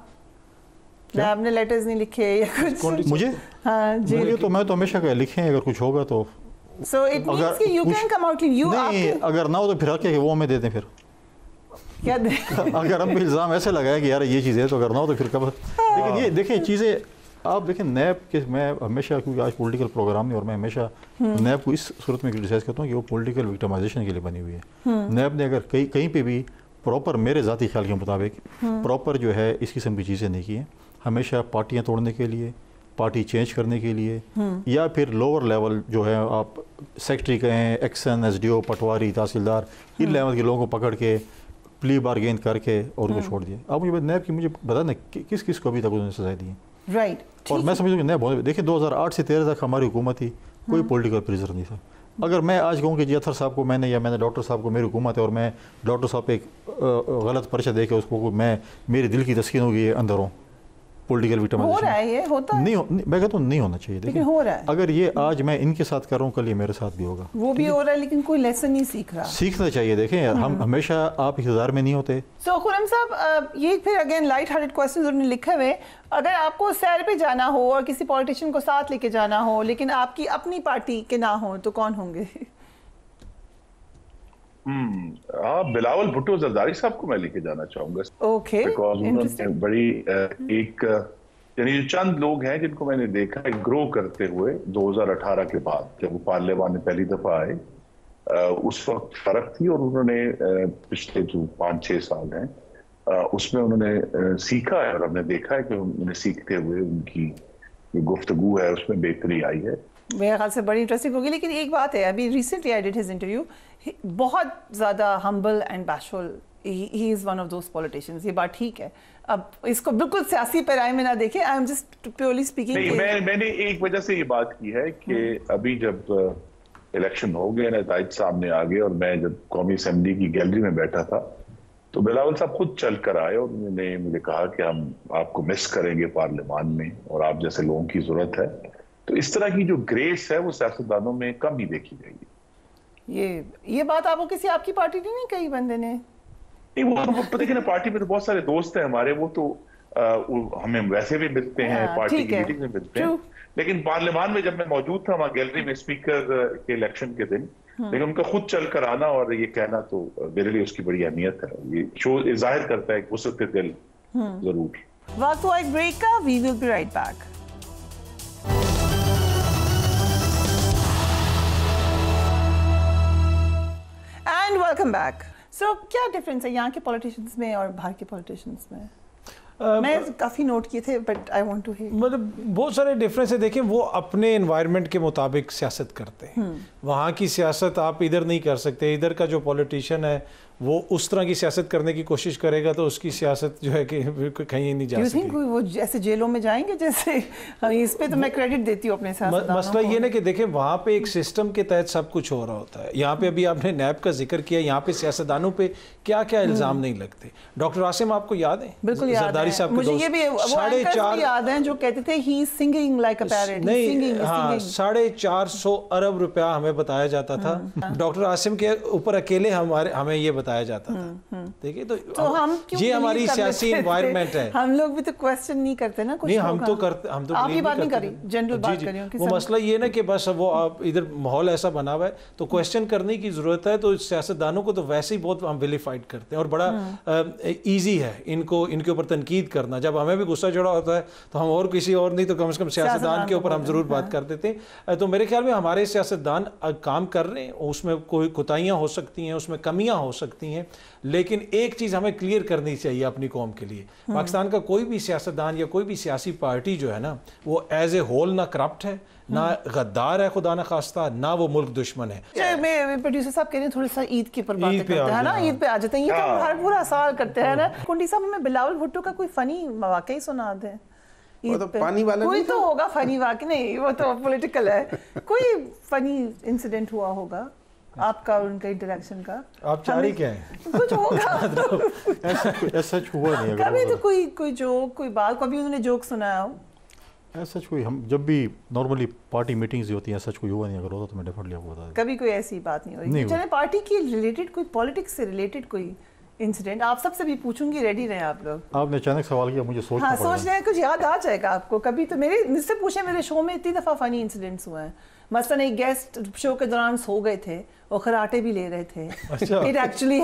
نیاب نے لیٹرز نہیں لکھے یا کچھ؟ مجھے ہاں جی مجھے تو میں تو ہمیشہ کہ لکھیں اگر کچھ ہوگا تو So it means کہ you can come out you نہیں اگر نہ ہو تو پھر آ کے وہ ہمیں دے دیں. پھر کیا دیں اگر ہم الزام ایسے لگائے کہ یار یہ چیز ہے تو اگر نہ ہو تو پھر کب. لیکن یہ دیکھیں چیزیں آپ دیکھیں نیب کے میں ہمیشہ کیونکہ آج پولیٹیکل پروگرام نہیں اور میں ہمیشہ نیب کو اس صورت میں کرٹیسائز کرتا ہوں کہ وہ پولیٹیکل وکٹمائزیشن کے لیے بنی ہوئی ہے. نیب نے اگر کہیں پہ بھی پراپر میرے ذاتی خیال کے مطابق پراپر جو ہے اس قسم کی چیزیں نہیں کی ہیں. ہمیشہ پارٹیاں توڑنے کے لیے پارٹی چینج کرنے کے لیے یا پھر لوور لیول جو ہے آپ سیکٹری کہیں XEN S D O patwari tehsildar ان لیول کے لوگوں کو پکڑ کے پلی بارگین کر کے اور ان کو چھوڑ دیا. آپ مجھے نیب کی مجھے بتا دیں کس کس کو ابھی تک انہوں نے سزائیں دی ہیں؟ رائٹ. اور میں سمجھتا ہوں کہ نیب دیکھیں 2008 سے 13 تک ہماری حکومت تھی کوئی پولیٹیکل پریزر نہیں تھا. اگر میں آج کہوں کہ جی اطہر صاحب کو میں نے یا میں نے ڈاکٹر صاحب کو میری حکومت ہے اور میں ڈاکٹر صاحب پہ ایک غلط پرچہ دے کے اس کو میں میری دل کی تسکین ہوگی اندروں پولیٹیکل وکٹمائزیشن ہو رہا ہے. یہ ہوتا ہے نہیں میں کہتا ہوں نہیں ہونا چاہیے. لیکن ہو رہا ہے. اگر یہ آج میں ان کے ساتھ کر رہا ہوں کل یہ میرے ساتھ بھی ہوگا. وہ بھی ہو رہا ہے لیکن کوئی لیسن نہیں سیکھ رہا. سیکھنا چاہیے. دیکھیں ہم ہمیشہ آپ اقتدار میں نہیں ہوتے. سو خرم صاحب یہ پھر اگین لائٹ ہارٹڈ کوسچنز انہوں نے لکھے ہوئے اگر آپ کو سیر پہ جانا ہو اور کسی پولیٹیشین کو ساتھ لے کے جانا ہو لیکن آپ کی اپنی پارٹی کے نہ ہوں تو کون ہوں گے؟ بلاول بھٹو زرداری صاحب کو میں لے کے جانا چاہوں گا. اوکے بڑی ایک یعنی جو چند لوگ ہیں جن کو میں نے دیکھا ہے گرو کرتے ہوئے 2018 کے بعد جب وہ پارلیمان میں پہلی دفعہ آئے اس وقت فرق تھی اور انہوں نے پچھلے جو 5-6 سال ہیں اس میں انہوں نے سیکھا ہے اور ہم نے دیکھا ہے کہ انہیں سیکھتے ہوئے ان کی جو گفتگو ہے اس میں بہتری آئی ہے. میرے خیال سے بڑی انٹرسٹنگ ہوگی. لیکن ایک بات ہے ابھی recently I did his interview بہت زیادہ humble and bashful. He is one of those politicians. یہ بات ٹھیک ہے. اب اس کو بالکل سیاسی پیرائے میں نہ دیکھیں. I am just purely speaking. میں نے ایک وجہ سے یہ بات کی ہے کہ ابھی جب الیکشن ہو گئے نتائج سامنے آ گئے اور میں جب قومی اسمبلی کی گیلری میں بیٹھا تھا تو بلاول صاحب خود چل کر آئے اور انہوں نے مجھے کہا کہ ہم آپ کو مس کریں گے پارلیمان میں اور آپ جیسے لوگوں کی ضرورت ہے. تو اس طرح کی جو گریس ہے وہ سیاستدانوں میں کم ہی دیکھی جائے گی. یہ بات آپ کو کسی آپ کی پارٹی نے نہیں کہی بندے نے؟ نہیں وہ پتہ کہ نا پارٹی میں تو بہت سارے دوست ہیں ہمارے وہ تو ہمیں ویسے بھی ملتے ہیں پارٹی کی میٹنگ میں ملتے ہیں لیکن پارلیمان میں جب میں موجود تھا وہاں گیلری میں اسپیکر کے الیکشن کے دن لیکن ان کا خود چل کر آنا اور یہ کہنا تو میرے لیے اس کی بڑی اہمیت ہے. یہ شو ظاہر کرتا ہے کہ وسعت دل ضرور. وقت ہوا ایک بریک کا. We will be right back. And welcome back. So کیا ڈفرینس ہے یہاں کے پولیٹیشنز میں اور باہر کے پولیٹیشنز میں؟ میں کافی نوٹ کیے تھے but I want to hear. مطلب بہت سارے ڈفرینس ہے. دیکھیں وہ اپنے انوائرمنٹ کے مطابق سیاست کرتے ہیں. وہاں کی سیاست آپ ادھر نہیں کر سکتے. ادھر کا جو پولیٹیشین ہے وہ اس طرح کی سیاست کرنے کی کوشش کرے گا تو اس کی سیاست جو ہے کہ کہیں نہیں جا سکتی. وہ ایسے جیلوں میں جائیں گے جیسے اس پہ تو میں کریڈٹ دیتی ہوں اپنے سیاستدانوں. مسئلہ یہ نا کہ دیکھیں وہاں پہ ایک سسٹم کے تحت سب کچھ ہو رہا ہوتا ہے. یہاں پہ ابھی آپ نے نیب کا ذکر کیا. یہاں پہ سیاستدانوں پہ کیا کیا الزام نہیں لگتے. ڈاکٹر عاصم آپ کو یاد ہے؟ بالکل یاد ہے. زرداری صاحب کے مجھے یہ بھی وہ اینکرز بھی یاد ہیں جو کہتے تھے ہی سنگنگ لائک اے پیرٹ. نہیں ہاں 450 ارب روپیہ ہمیں بتایا جاتا تھا. ڈاکٹر عاصم کے اوپر اکیلے ہمیں یہ بتایا جاتا تھا. دیکھیے تو یہ ہماری سیاسی انوائرمنٹ ہے. ہم لوگ بھی تو کوسچن نہیں کرتے نا کچھ. نہیں ہم تو کرتے. ہم تو آپ یہ بات نہیں کری جنرل بات کر رہی ہوں. وہ مسئلہ یہ نا کہ بس وہ ادھر ماحول ایسا بنا ہوا ہے تو کوسچن کرنے کی ضرورت ہے. تو سیاستدانوں کو تو ویسے ہی بہت ہم ویلیفائڈ کرتے ہیں اور بڑا ایزی ہے ان کے اوپر تنقید کرنا. جب ہمیں بھی غصہ چڑھا ہوتا ہے تو ہم اور کسی اور نہیں تو کم سے کم سیاستدان کے اوپر ہم ضرور بات کر دیتے ہیں. تو میرے خیال میں ہمارے سیاستدان کام کر رہے ہیں. اس میں کوئی کوتاہیاں ہو سکتی ہیں, اس میں کمیاں ہو سکتی سکتی ہیں، لیکن ایک چیز ہمیں کلیئر کرنی چاہیے اپنی قوم کے لیے، پاکستان کا کوئی بھی سیاستدان یا کوئی بھی سیاسی پارٹی جو ہے نا وہ ایز اے ہول نہ کرپٹ ہے، نہ غدار ہے خدا نہ خواستہ، نہ وہ ملک دشمن ہے۔ میں پروڈیوسر صاحب کہہ رہے ہیں تھوڑا سا عید کے اوپر باتیں کرتے ہیں نا، عید پہ آ جاتے ہیں، یہ تو ہم ہر پورا سال کرتے ہیں نا۔ کنڈی صاحب ہمیں بلاول بھٹو کا کوئی فنی واقعی سنا دیں، کوئی تو ہوگا فنی واقعی، نہیں وہ تو پولیٹیکل ہے، کوئی فنی انسیڈنٹ ہوا ہوگا آپ کا ان کا انٹریکشن کا؟ آپ چاہ رہی کیا ہیں؟ کچھ ہوگا ایسا ہوا نہیں، کبھی تو کوئی جوک، کوئی بات، کبھی انہوں نے جوک سنایا ہو؟ ایسا کوئی، ہم جب بھی نارملی پارٹی میٹنگز ہوتی ہیں سچ کوئی ہوا نہیں، اگر ہوتا تو میں ڈیفینیٹلی آپ کو بتا دوں۔ کبھی کوئی ایسی بات نہیں ہو رہی؟ چلے پارٹی کی ریلیٹڈ کوئی پالیٹکس سے ریلیٹڈ کوئی انسیڈنٹ آپ سب سے بھی پوچھوں گی، ریڈی رہیں آپ لوگ؟ آپ نے اچانک سوال کیا، مجھے سوچنا پڑا۔ ہاں سوچ رہے ہیں، کچھ یاد آ جائے گا آپ کو کبھی تو مجھ سے پوچھیں، میرے شو میں اتنی دفعہ فنی انسیڈنٹس ہوئے ہیں، مثلاً ایک گیسٹ شو کے دوران سو گئے تھے اور خراٹے بھی لے رہے تھے، اٹ ایکچولی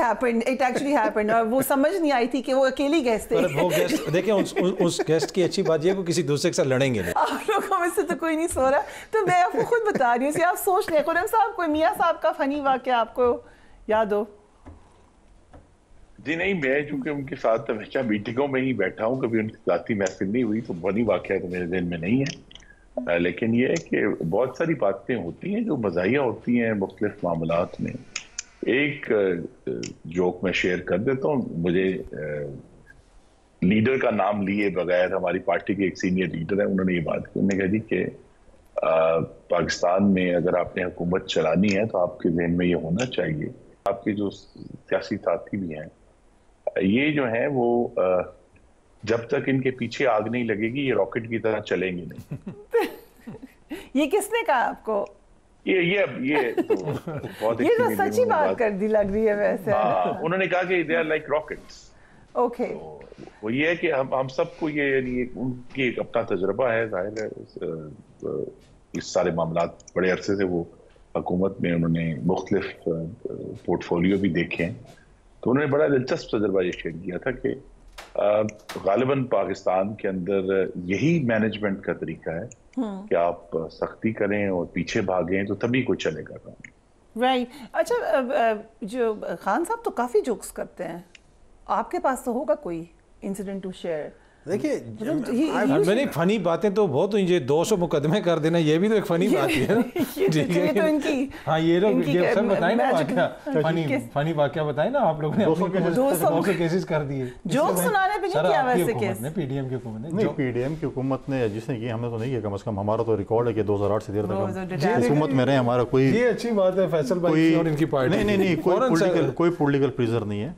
ہیپنڈ، اور وہ سمجھ نہیں آئی تھی کہ وہ اکیلی گیسٹ تھے۔ وہ گیسٹ دیکھیں، اس گیسٹ کی اچھی بات یہ ہے کہ کسی دوسرے کے ساتھ لڑیں گے نہیں۔ آپ لوگوں میں سے تو کوئی نہیں سو رہا، تو میں آپ کو خود بتا رہی ہوں، آپ سوچ لیں خرم صاحب کوئی میاں صاحب کا فنی واقعہ آپ کو یاد ہو؟ جی نہیں، میں چونکہ ان کے ساتھ ہمیشہ میٹنگوں میں ہی بیٹھا ہوں، کبھی ان کی ذاتی محفل نہیں ہوئی، تو فنی واقعہ تو میرے ذہن میں نہیں ہے، لیکن یہ ہے کہ بہت ساری باتیں ہوتی ہیں جو مزاحیہ ہوتی ہیں مختلف معاملات میں۔ ایک جوک میں شیئر کر دیتا ہوں، مجھے لیڈر کا نام لیے بغیر، ہماری پارٹی کے ایک سینئر لیڈر ہیں، انہوں نے یہ بات کی، انہوں نے کہا جی کہ پاکستان میں اگر آپ نے حکومت چلانی ہے تو آپ کے ذہن میں یہ ہونا چاہیے، آپ کے جو سیاسی ساتھی بھی ہیں یہ جو ہیں وہ جب تک ان کے پیچھے آگ نہیں لگے گی یہ راکٹ کی طرح چلیں گے نہیں۔ یہ کس نے کہا آپ کو؟ یہ تو بہت یہ تو سچی بات کر دی لگ رہی ہے ویسے۔ انہوں نے کہا کہ they are like rockets۔ Okay, وہ یہ ہے کہ ہم سب کو یہ یعنی ان کی ایک اپنا تجربہ ہے، ظاہر ہے اس سارے معاملات بڑے عرصے سے وہ حکومت میں انہوں نے مختلف پورٹ فولیو بھی دیکھے ہیں، تو انہوں نے بڑا دلچسپ تجربہ یہ شیئر کیا تھا کہ غالباً پاکستان کے اندر یہی مینجمنٹ کا طریقہ ہے کہ آپ سختی کریں اور پیچھے بھاگیں تو تبھی کوئی چلے گا کام۔ رائٹ۔ اچھا، جو خان صاحب تو کافی جوکس کرتے ہیں، آپ کے پاس تو ہوگا کوئی انسیڈنٹ ٹو شیئر؟ دیکھیے میں نے فنی باتیں تو بہت ہوئی، 200 مقدمے کر دینا یہ بھی تو ایک فنی بات ہے نا۔ ہاں یہ لوگ یہ سب بتائیں نا واقعہ، فنی واقعہ بتائیں نا، آپ لوگوں نے 200 کیسز کر دیے۔ جوک سنانے پہ نہیں کیا ویسے کیس؟ پی ڈی ایم کی حکومت نے، نہیں پی ڈی ایم کی حکومت نے جس نے کی، ہم نے تو نہیں کیا، کم از کم ہمارا تو ریکارڈ ہے کہ 2008 سے دیر تک حکومت میں رہے، ہمارا کوئی، یہ اچھی بات ہے فیصل بھائی اور ان کی پارٹی، نہیں کوئی پولیٹیکل پریزر نہیں ہے،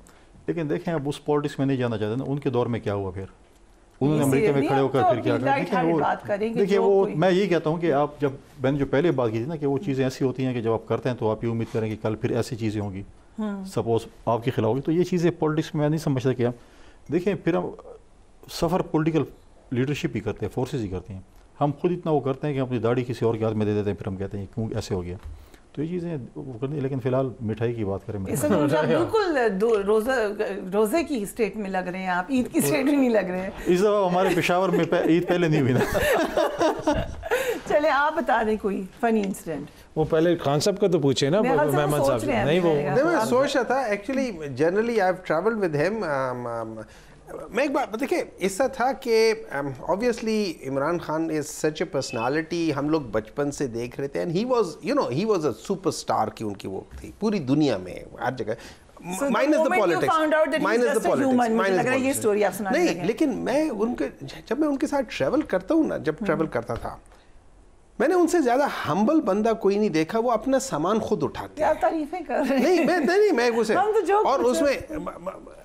لیکن دیکھیں اب اس پالیٹکس میں نہیں جانا چاہتے نا، ان کے دور میں کیا ہوا، پھر انہوں نے امریکہ میں کھڑے ہو کر پھر کیا کرا، دیکھیں وہ میں یہی کہتا ہوں کہ آپ جب میں نے جو پہلے بات کی تھی نا کہ وہ چیزیں ایسی ہوتی ہیں کہ جب آپ کرتے ہیں تو آپ یہ امید کریں کہ کل پھر ایسی چیزیں ہوں گی، سپوز آپ کے خلاف ہوگی، تو یہ چیزیں پولیٹکس میں نہیں سمجھتا کہ دیکھیں پھر ہم سفر پولیٹیکل لیڈرشپ ہی کرتے ہیں، فورسز ہی کرتے ہیں، ہم خود اتنا وہ کرتے ہیں کہ اپنی داڑھی کسی اور کے ہاتھ میں دے دیتے ہیں، پھر ہم کہتے ہیں کیوں ایسے ہو گیا، تو یہ چیزیں وہ کرنی، لیکن فی الحال مٹھائی کی بات کریں، بالکل روزے کی اسٹیٹ میں لگ رہے ہیں آپ، عید کی اسٹیٹ میں نہیں لگ رہے ہیں اس دفعہ ہمارے پشاور میں عید پہلے نہیں ہوئی نا۔ چلے آپ بتا دیں کوئی فنی انسیڈنٹ۔ وہ پہلے خان صاحب کا تو پوچھے نا مہمان صاحب، نہیں وہ میں سوچ رہا تھا actually generally I have travelled with ہم، میں ایک بات دیکھیں اس طرح تھا کہ obviously Imran Khan is such a personality, ہم لوگ بچپن سے دیکھ رہے تھے، and he was you know he was a superstar کی ان کی وہ تھی پوری دنیا میں ہر جگہ، مائنس دا پالیٹکس نہیں، لیکن میں ان کے جب میں ان کے ساتھ ٹریول کرتا ہوں نا، جب ٹریول کرتا تھا میں نے ان سے زیادہ ہمبل بندہ کوئی نہیں دیکھا، وہ اپنا سامان خود اٹھاتے ہیں، تعریفیں کر رہے ہیں، نہیں میں اسے، اور اس میں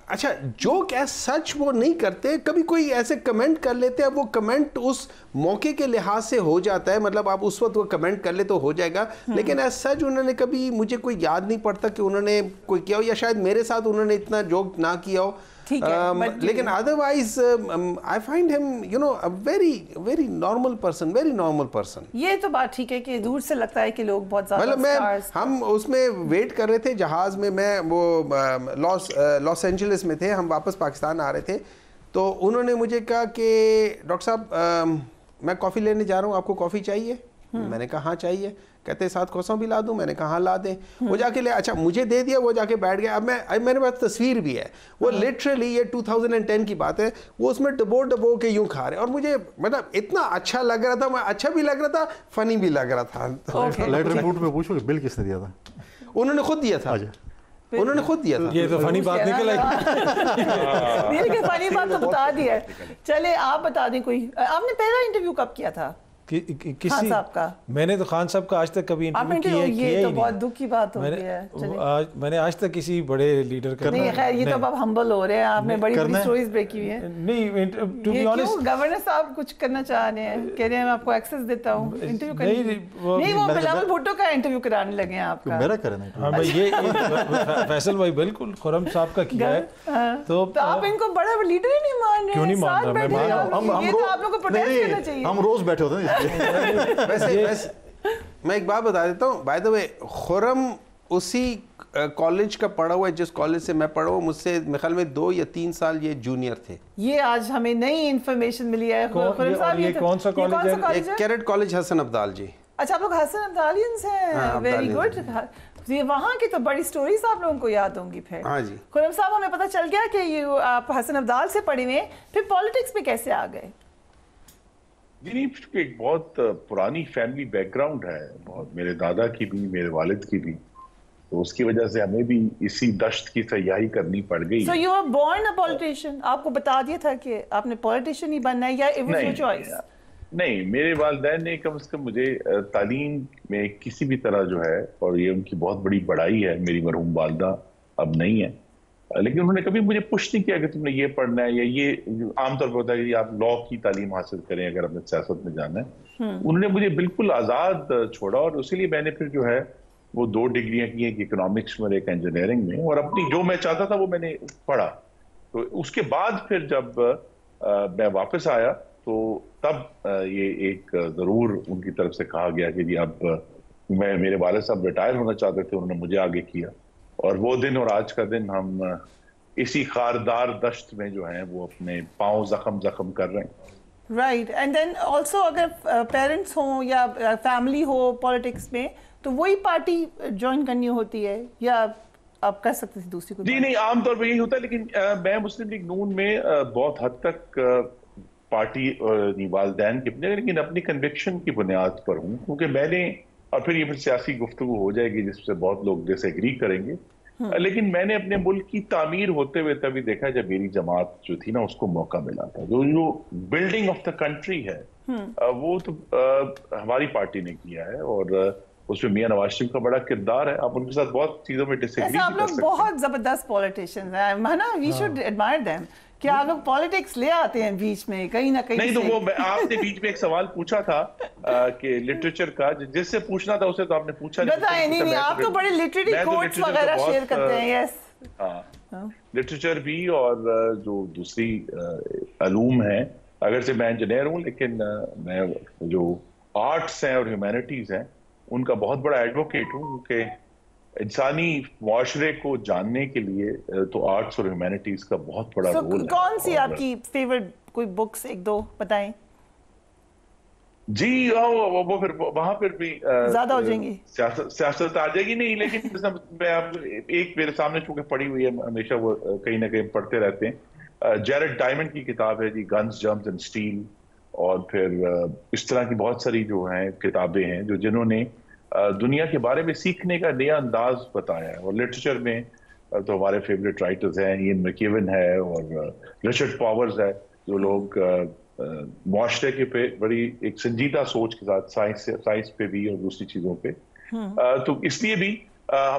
اچھا جوک ایز سچ وہ نہیں کرتے، کبھی کوئی ایسے کمنٹ کر لیتے ہیں، وہ کمنٹ اس موقع کے لحاظ سے ہو جاتا ہے، مطلب آپ اس وقت وہ کمنٹ کر لے تو ہو جائے گا، لیکن ایز سچ انہوں نے کبھی مجھے کوئی یاد نہیں پڑتا کہ انہوں نے کوئی کیا ہو، یا شاید میرے ساتھ انہوں نے اتنا جوک نہ کیا ہو، لیکن otherwise I find him you know very very normal person. یہ تو بات ٹھیک ہے کہ دور سے لگتا ہے کہ لوگ بہت زیادہ، مطلب ہم اس میں ویٹ کر رہے تھے جہاز میں وہ لاس اینجلس میں تھے، ہم واپس پاکستان آ رہے تھے، تو انہوں نے مجھے کہا کہ ڈاکٹر صاحب میں کافی لینے جا رہا ہوں، آپ کو کافی چاہیے؟ میں نے کہا ہاں چاہیے. کہتے ساتھ کھوسوں بھی لا دوں؟ میں نے کہا ہاں لا دیں. وہ جا کے لے, اچھا مجھے دے دیا, وہ جا کے بیٹھ گیا. اب میرے پاس تصویر بھی ہے, وہ لٹرلی یہ 2010 کی بات ہے, وہ اس میں ڈبو کے یوں کھا رہے, اور مجھے مطلب اتنا اچھا لگ رہا تھا, اچھا بھی لگ رہا تھا, فنی بھی لگ رہا تھا. لیٹر رپورٹ میں پوچھو کہ بل کس نے دیا تھا؟ انہوں نے خود دیا تھا. انہوں نے خود دیا تھا. یہ تو فنی بات نکل آئی. فنی بات تو بتا دی ہے. چلے آپ بتا دیں, کوئی آپ نے پہلا انٹرویو کب کیا تھا کسی کا؟ میں نے تو خان صاحب کا آج تک کبھی انٹرویو یہ تو بہت دکھ کی بات ہو گئی ہے. میں نے آج تک کسی بڑے لیڈر کا نہیں, خیر یہ تو اب ہمبل ہو رہے ہیں, آپ نے بڑی بڑی سٹوریز بریک کی ہوئی ہیں. نہیں, ٹو بی آنیسٹ گورنر صاحب کچھ کرنا چاہ رہے ہیں, کہہ رہے ہیں میں آپ کو ایکسس دیتا ہوں انٹرویو کرنے. نہیں, وہ بلاول بھٹو کا انٹرویو کرانے لگے ہیں آپ کا. میرا کرنا ہے. ہاں بھائی, یہ فیصل بھائی بالکل خرم صاحب کا کیا ہے. تو آپ ان کو بڑا لیڈر ہی نہیں مان رہے. کیوں نہیں مان رہا؟ یہ تو آپ لوگوں کو پروٹیسٹ کرنا چاہیے. ہم روز بیٹھے ہوتے ہیں. ویسے میں ایک بات بتا دیتا ہوں, بائی دا وے خرم اسی کالج کا پڑھا ہوا ہے جس کالج سے میں پڑھا ہوا, مجھ سے میرے خیال میں 2 یا 3 سال یہ جونیئر تھے. یہ آج ہمیں نئی انفارمیشن ملی ہے. خرم صاحب یہ کون سا کالج ہے؟ کیرٹ کالج حسن عبدال جی. اچھا, آپ لوگ حسن عبدالیانس ہیں, ویری گڈ. یہ وہاں کی تو بڑی سٹوریز آپ لوگوں کو یاد ہوں گی. پھر ہاں جی خرم صاحب, ہمیں پتہ چل گیا کہ یہ آپ حسن عبدال سے پڑھے ہوئے, پھر پالیٹکس میں کیسے آ گئے؟ جی, ایک بہت پرانی فیملی بیک گراؤنڈ ہے, بہت, میرے دادا کی بھی میرے والد کی بھی, تو اس کی وجہ سے ہمیں بھی اسی دشت کی سیاحی کرنی پڑ گئی. So you were born a politician. آپ کو بتا دیا تھا کہ آپ نے پولیٹیشین ہی بننا ہے, یا it was your choice؟ نہیں, میرے والدین نے کم از کم مجھے تعلیم میں کسی بھی طرح جو ہے, اور یہ ان کی بہت بڑی بڑائی ہے, میری مرحوم والدہ اب نہیں ہے, لیکن انہوں نے کبھی مجھے پوچھ نہیں کیا کہ تم نے یہ پڑھنا ہے, یا یہ عام طور پر ہوتا ہے کہ آپ لا کی تعلیم حاصل کریں اگر اپنے سیاست میں جانا ہے. انہوں نے مجھے بالکل آزاد چھوڑا, اور اسی لیے میں نے پھر جو ہے وہ 2 ڈگریاں کی, ایک اکنامکس میں اور ایک انجینئرنگ میں, اور اپنی جو میں چاہتا تھا وہ میں نے پڑھا. تو اس کے بعد پھر جب میں واپس آیا تو تب یہ ایک ضرور ان کی طرف سے کہا گیا کہ جی اب میرے والد صاحب ریٹائر ہونا چاہتے تھے, انہوں نے مجھے آگے کیا, اور وہ دن اور آج کا دن ہم اسی خاردار دشت میں جو ہیں وہ اپنے پاؤں زخم کر رہے ہیں. رائٹ. اینڈ دین آلسو اگر پیرنٹس ہوں یا فیملی ہو پالیٹکس میں, تو وہی پارٹی جوائن کرنی ہوتی ہے, یا آپ کر سکتے تھے دوسری کو؟ جی نہیں, عام طور پہ یہی ہوتا ہے, لیکن میں مسلم لیگ نون میں بہت حد تک پارٹی والدین کی بنیاد, لیکن اپنی کنوکشن کی بنیاد پر ہوں, کیونکہ میں نے, اور پھر یہ پھر سیاسی گفتگو ہو جائے گی جس سے بہت لوگ ڈس ایگری کریں گے, لیکن میں نے اپنے ملک کی تعمیر ہوتے ہوئے تبھی دیکھا جب میری جماعت جو تھی نا اس کو موقع ملا تھا. جو بلڈنگ آف دا کنٹری ہے وہ تو ہماری پارٹی نے کیا ہے, اور اس میں میاں نواز شریف کا بڑا کردار ہے. آپ ان کے ساتھ بہت چیزوں میں ڈس ایگری آپ لوگ بہت زبردست پولیٹیشینز ہیں, ہے نا, وی شوڈ ایڈمائر دیم. کہ آپ لوگ پالیٹکس لے آتے ہیں بیچ میں کہیں نہ کہیں. نہیں تو وہ آپ نے بیچ میں ایک سوال پوچھا تھا کہ لٹریچر کا, جس سے پوچھنا تھا اسے تو آپ نے پوچھا نہیں. نہیں, آپ تو بڑے لٹریری کوٹس وغیرہ شیئر کرتے ہیں. یس, ہاں, لٹریچر بھی, اور جو دوسری علوم ہیں, اگرچہ میں انجینئر ہوں لیکن میں جو آرٹس ہیں اور ہیومینٹیز ہیں ان کا بہت بڑا ایڈوکیٹ ہوں, کیونکہ انسانی معاشرے کو جاننے کے لیے تو آرٹس اور ہیومینٹیز کا بہت بڑا رول ہے. کون سی آپ کی فیورٹ کوئی بکس 1-2 بتائیں؟ جی وہ پھر وہاں پھر بھی زیادہ ہو جائیں گی, سیاست آ جائے گی. نہیں, لیکن میں ایک میرے سامنے چونکہ پڑھی ہوئی ہے, ہمیشہ وہ کہیں نہ کہیں پڑھتے رہتے ہیں, جیرڈ ڈائمنڈ کی کتاب ہے جی, گنز جرمز اینڈ اسٹیل, اور پھر اس طرح کی بہت ساری جو ہیں کتابیں ہیں جنہوں نے دنیا کے بارے میں سیکھنے کا نیا انداز بتایا ہے. اور لٹریچر میں تو ہمارے فیوریٹ رائٹرز ہیں, ایئن میکیون ہے اور رچرڈ پاورز ہے, جو لوگ معاشرے کے پہ بڑی ایک سنجیدہ سوچ کے ساتھ سائنس پہ بھی اور دوسری چیزوں پہ. تو اس لیے بھی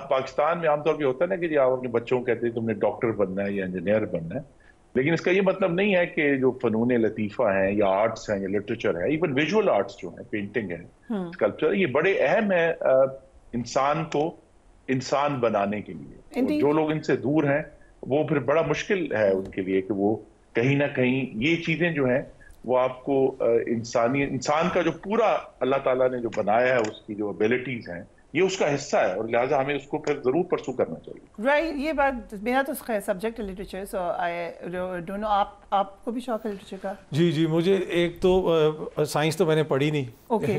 پاکستان میں عام طور پہ ہوتا ہے نا کہ جی آپ اپنے بچوں کو کہتے ہیں تم نے ڈاکٹر بننا ہے یا انجینئر بننا ہے, لیکن اس کا یہ مطلب نہیں ہے کہ جو فنون لطیفہ ہیں یا آرٹس ہیں یا لٹریچر ہے, ایون ویژول آرٹس جو ہیں, پینٹنگ ہے, اسکلپچر, یہ بڑے اہم ہے انسان کو انسان بنانے کے لیے. جو لوگ ان سے دور ہیں وہ پھر بڑا مشکل ہے ان کے لیے کہ وہ کہیں نہ کہیں یہ چیزیں جو ہیں وہ آپ کو انسان کا جو پورا اللہ تعالیٰ نے جو بنایا ہے, اس کی جو ابیلٹیز ہیں, یہ اس کا حصہ ہے, اور لہٰذا ہمیں اس کو پھر ضرور پرسو کرنا چاہیے. رائٹ, یہ بات میرا تو سبجیکٹ ہے literature, so I don't know آپ آپ کو بھی شوق ہے لٹریچر کا؟ جی جی، مجھے ایک تو سائنس تو میں نے پڑھی نہیں،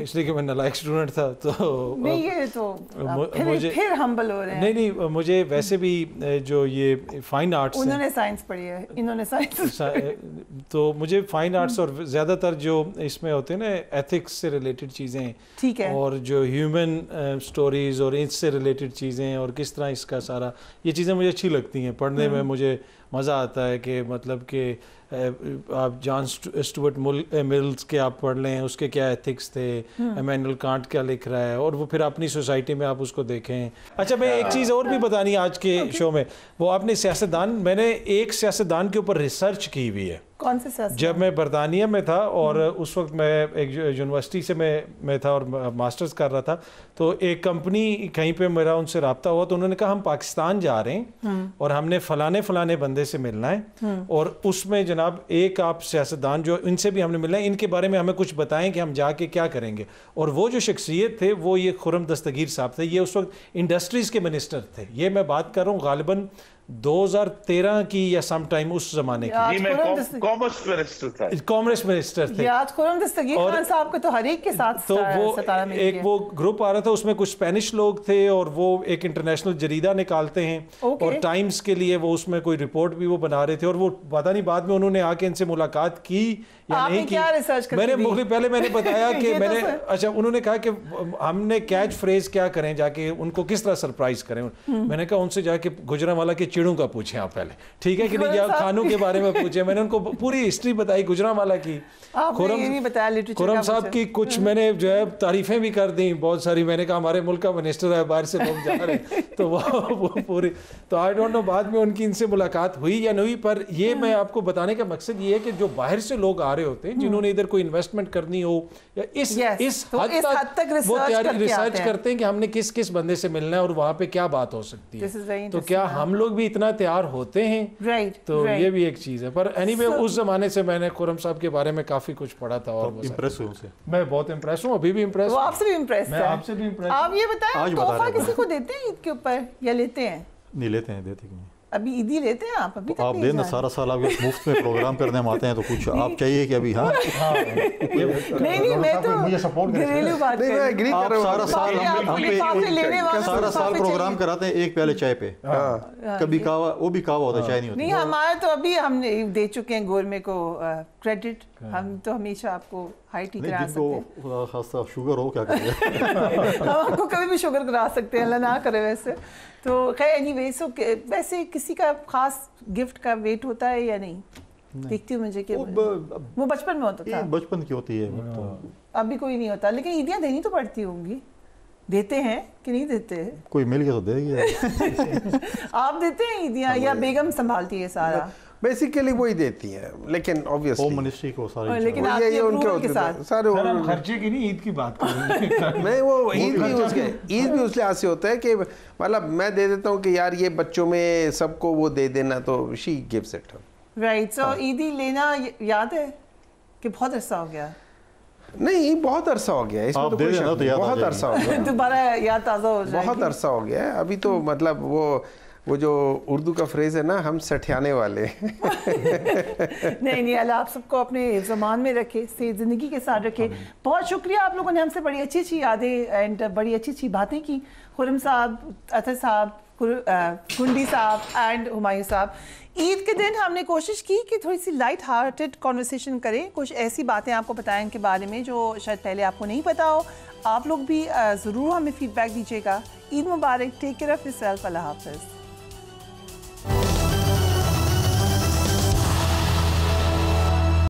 اس لیے کہ میں نالائق اسٹوڈنٹ تھا، تو نہیں یہ تو پھر ہمبل ہو رہے ہیں. نہیں مجھے ویسے بھی جو یہ فائن آرٹس، انہوں نے سائنس پڑھی ہے، انہوں نے سائنس، تو مجھے فائن آرٹس اور زیادہ تر جو اس میں ہوتے ہیں نا ایتھکس سے ریلیٹڈ چیزیں، ٹھیک ہے، اور جو ہیومن سٹوریز اور اس سے ریلیٹڈ چیزیں اور کس طرح اس کا سارا، یہ چیزیں مجھے اچھی لگتی ہیں پڑھنے میں. مجھے مزہ آتا ہے کہ مطلب کہ آپ جان اسٹوارٹ ملز کے آپ پڑھ لیں، اس کے کیا ایتھکس تھے، ایمینوئل کانٹ کیا لکھ رہا ہے، اور وہ پھر اپنی سوسائٹی میں آپ اس کو دیکھیں. اچھا میں ایک چیز اور بھی بتانی آج کے شو میں، وہ آپ نے سیاستدان، میں نے ایک سیاستدان کے اوپر ریسرچ کی ہوئی ہے. کون سے سیاستدان؟ جب میں برطانیہ میں تھا اور اس وقت میں ایک یونیورسٹی سے میں تھا اور ماسٹرز کر رہا تھا، تو ایک کمپنی کہیں پہ میرا ان سے رابطہ ہوا، تو انہوں نے کہا ہم پاکستان جا رہے ہیں اور ہم نے فلانے بندے سے ملنا ہے، اور اس میں جناب ایک آپ سیاستدان جو ان سے بھی ہم نے ملنا ہے، ان کے بارے میں ہمیں کچھ بتائیں کہ ہم جا کے کیا کریں گے. اور وہ جو شخصیت تھے وہ یہ خرم دستگیر صاحب تھے. یہ اس وقت انڈسٹریز کے منسٹر تھے. یہ میں بات کر رہا ہوں غالباً 2013 کی یا سم ٹائم اس زمانے کی. کامرس منسٹر تھے. خرم دستگیر خان صاحب کو تو ہر ایک کے ساتھ، تو وہ ایک وہ گروپ آ رہا تھا، اس میں کچھ اسپینش لوگ تھے، اور وہ ایک انٹرنیشنل جریدہ نکالتے ہیں، اور ٹائمز کے لیے وہ اس میں کوئی رپورٹ بھی وہ بنا رہے تھے. اور وہ پتہ نہیں بعد میں انہوں نے آ کے ان سے ملاقات کی یا نہیں کی. میں نے پہلے میں نے بتایا کہ میں نے اچھا انہوں نے کہا کہ ہم نے کیچ فریز کیا کریں، جا کے ان کو کس طرح سرپرائز کریں. میں نے کہا ان سے جا کے گجرانوالہ کے چڑوں کا پوچھیں آپ پہلے، ٹھیک ہے کہ نہیں، یا کھانوں کے بارے میں پوچھیں. میں نے ان کو پوری ہسٹری بتائی گجرانوالہ کی، خرم صاحب کی. کچھ میں نے جو ہے تعریفیں بھی کر دیں بہت ساری. میں نے کہا ہمارے ملک کا منسٹر ہے، باہر سے لوگ جا رہے ہیں، تو وہ پوری، تو آئی ڈونٹ نو بعد میں ان کی ان سے ملاقات ہوئی یا نہیں ہوئی. پر یہ میں آپ کو بتانے کا مقصد یہ ہے کہ جو باہر سے لوگ آ رہے ہوتے ہیں، جنہوں نے ادھر کوئی انویسٹمنٹ کرنی ہو، یا اس حد تک وہ ریسرچ کرتے ہیں کہ ہم نے کس کس بندے سے ملنا ہے اور وہاں پہ کیا بات ہو سکتی ہے. تو کیا ہم لوگ بھی اتنا تیار ہوتے ہیں؟ تو یہ بھی ایک چیز ہے. پر اینی وے اس زمانے سے میں نے خرم صاحب کے بارے میں کافی کچھ پڑھا تھا، اور امپریس ہوں سے میں بہت امپریس ہوں، ابھی بھی امپریس ہوں. آپ سے بھی امپریس میں آپ سے بھی امپریس. آپ یہ بتائیں تحفہ کسی کو دیتے ہیں عید کے اوپر یا لیتے ہیں؟ نہیں لیتے ہیں، دیتے نہیں. ابھی عیدی لیتے ہیں آپ؟ ابھی آپ دیں نا، سارا سال آپ مفت میں پروگرام کرنے ہم آتے ہیں، تو کچھ آپ چاہیے کہ ابھی. ہاں نہیں میں تو گھریلو بات کر رہا ہوں. آپ سارا سال پروگرام کراتے ہیں ایک پیالے چائے پہ، کبھی کہوا، وہ بھی کہوا ہوتا ہے، چائے نہیں ہوتی. نہیں ہمارا تو ابھی ہم نے دے چکے ہیں گورمے کو کریڈٹ، ہم تو ہمیشہ آپ کو ہائی ٹی کرا سکتے ہیں. جن کو خاصا شوگر ہو کیا کریں، ہم آپ کو کبھی بھی شوگر کرا سکتے ہیں، اللہ نہ کرے. ویسے تو خیر اینی وے، سو ویسے کسی کا خاص گفٹ کا ویٹ ہوتا ہے یا نہیں؟ دیکھتی ہوں مجھے کہ وہ بچپن میں ہوتا تھا، بچپن کی ہوتی ہے، ابھی کوئی نہیں ہوتا. لیکن عیدیاں دینی تو پڑتی ہوں گی. دیتے ہیں کہ نہیں دیتے؟ کوئی مل گیا تو دے گیا. آپ دیتے ہیں عیدیاں یا بیگم سنبھالتی ہے سارا؟ بیسیکلی وہی دیتی ہے، لیکن ہوم منسٹری کو ساری، لیکن آپ کے اپروول کے ساتھ سارے خرچے کی نہیں، عید کی بات کر رہے ہیں. میں وہ عید بھی اس لحاظ سے ہوتا ہے کہ مطلب میں دے دیتا ہوں کہ یار یہ بچوں میں سب کو وہ دے دینا، تو شی گیوز اٹ. رائٹ. سو عیدی لینا یاد ہے کہ بہت عرصہ ہو گیا؟ نہیں بہت عرصہ ہو گیا، اس میں تو کوئی شک نہیں، بہت عرصہ ہو گیا، دوبارہ یاد تازہ ہو جائے. بہت عرصہ ہو گیا ہے. ابھی تو مطلب وہ جو اردو کا فریز ہے نا، ہم سٹھیانے والے. نہیں اللہ آپ سب کو اپنے زمان میں رکھے، صحت زندگی کے ساتھ رکھے. بہت شکریہ، آپ لوگوں نے ہم سے بڑی اچھی یادیں اینڈ بڑی اچھی باتیں کی. خرم صاحب، اطہر صاحب، کنڈی صاحب اینڈ ہمایوں صاحب. عید کے دن ہم نے کوشش کی کہ تھوڑی سی لائٹ ہارٹڈ کنورسیشن کریں، کچھ ایسی باتیں آپ کو بتائیں کے بارے میں جو شاید پہلے آپ کو نہیں پتا ہو. آپ لوگ بھی ضرور ہمیں فیڈ بیک دیجیے گا. عید مبارک. Take care of yourself. اللہ حافظ.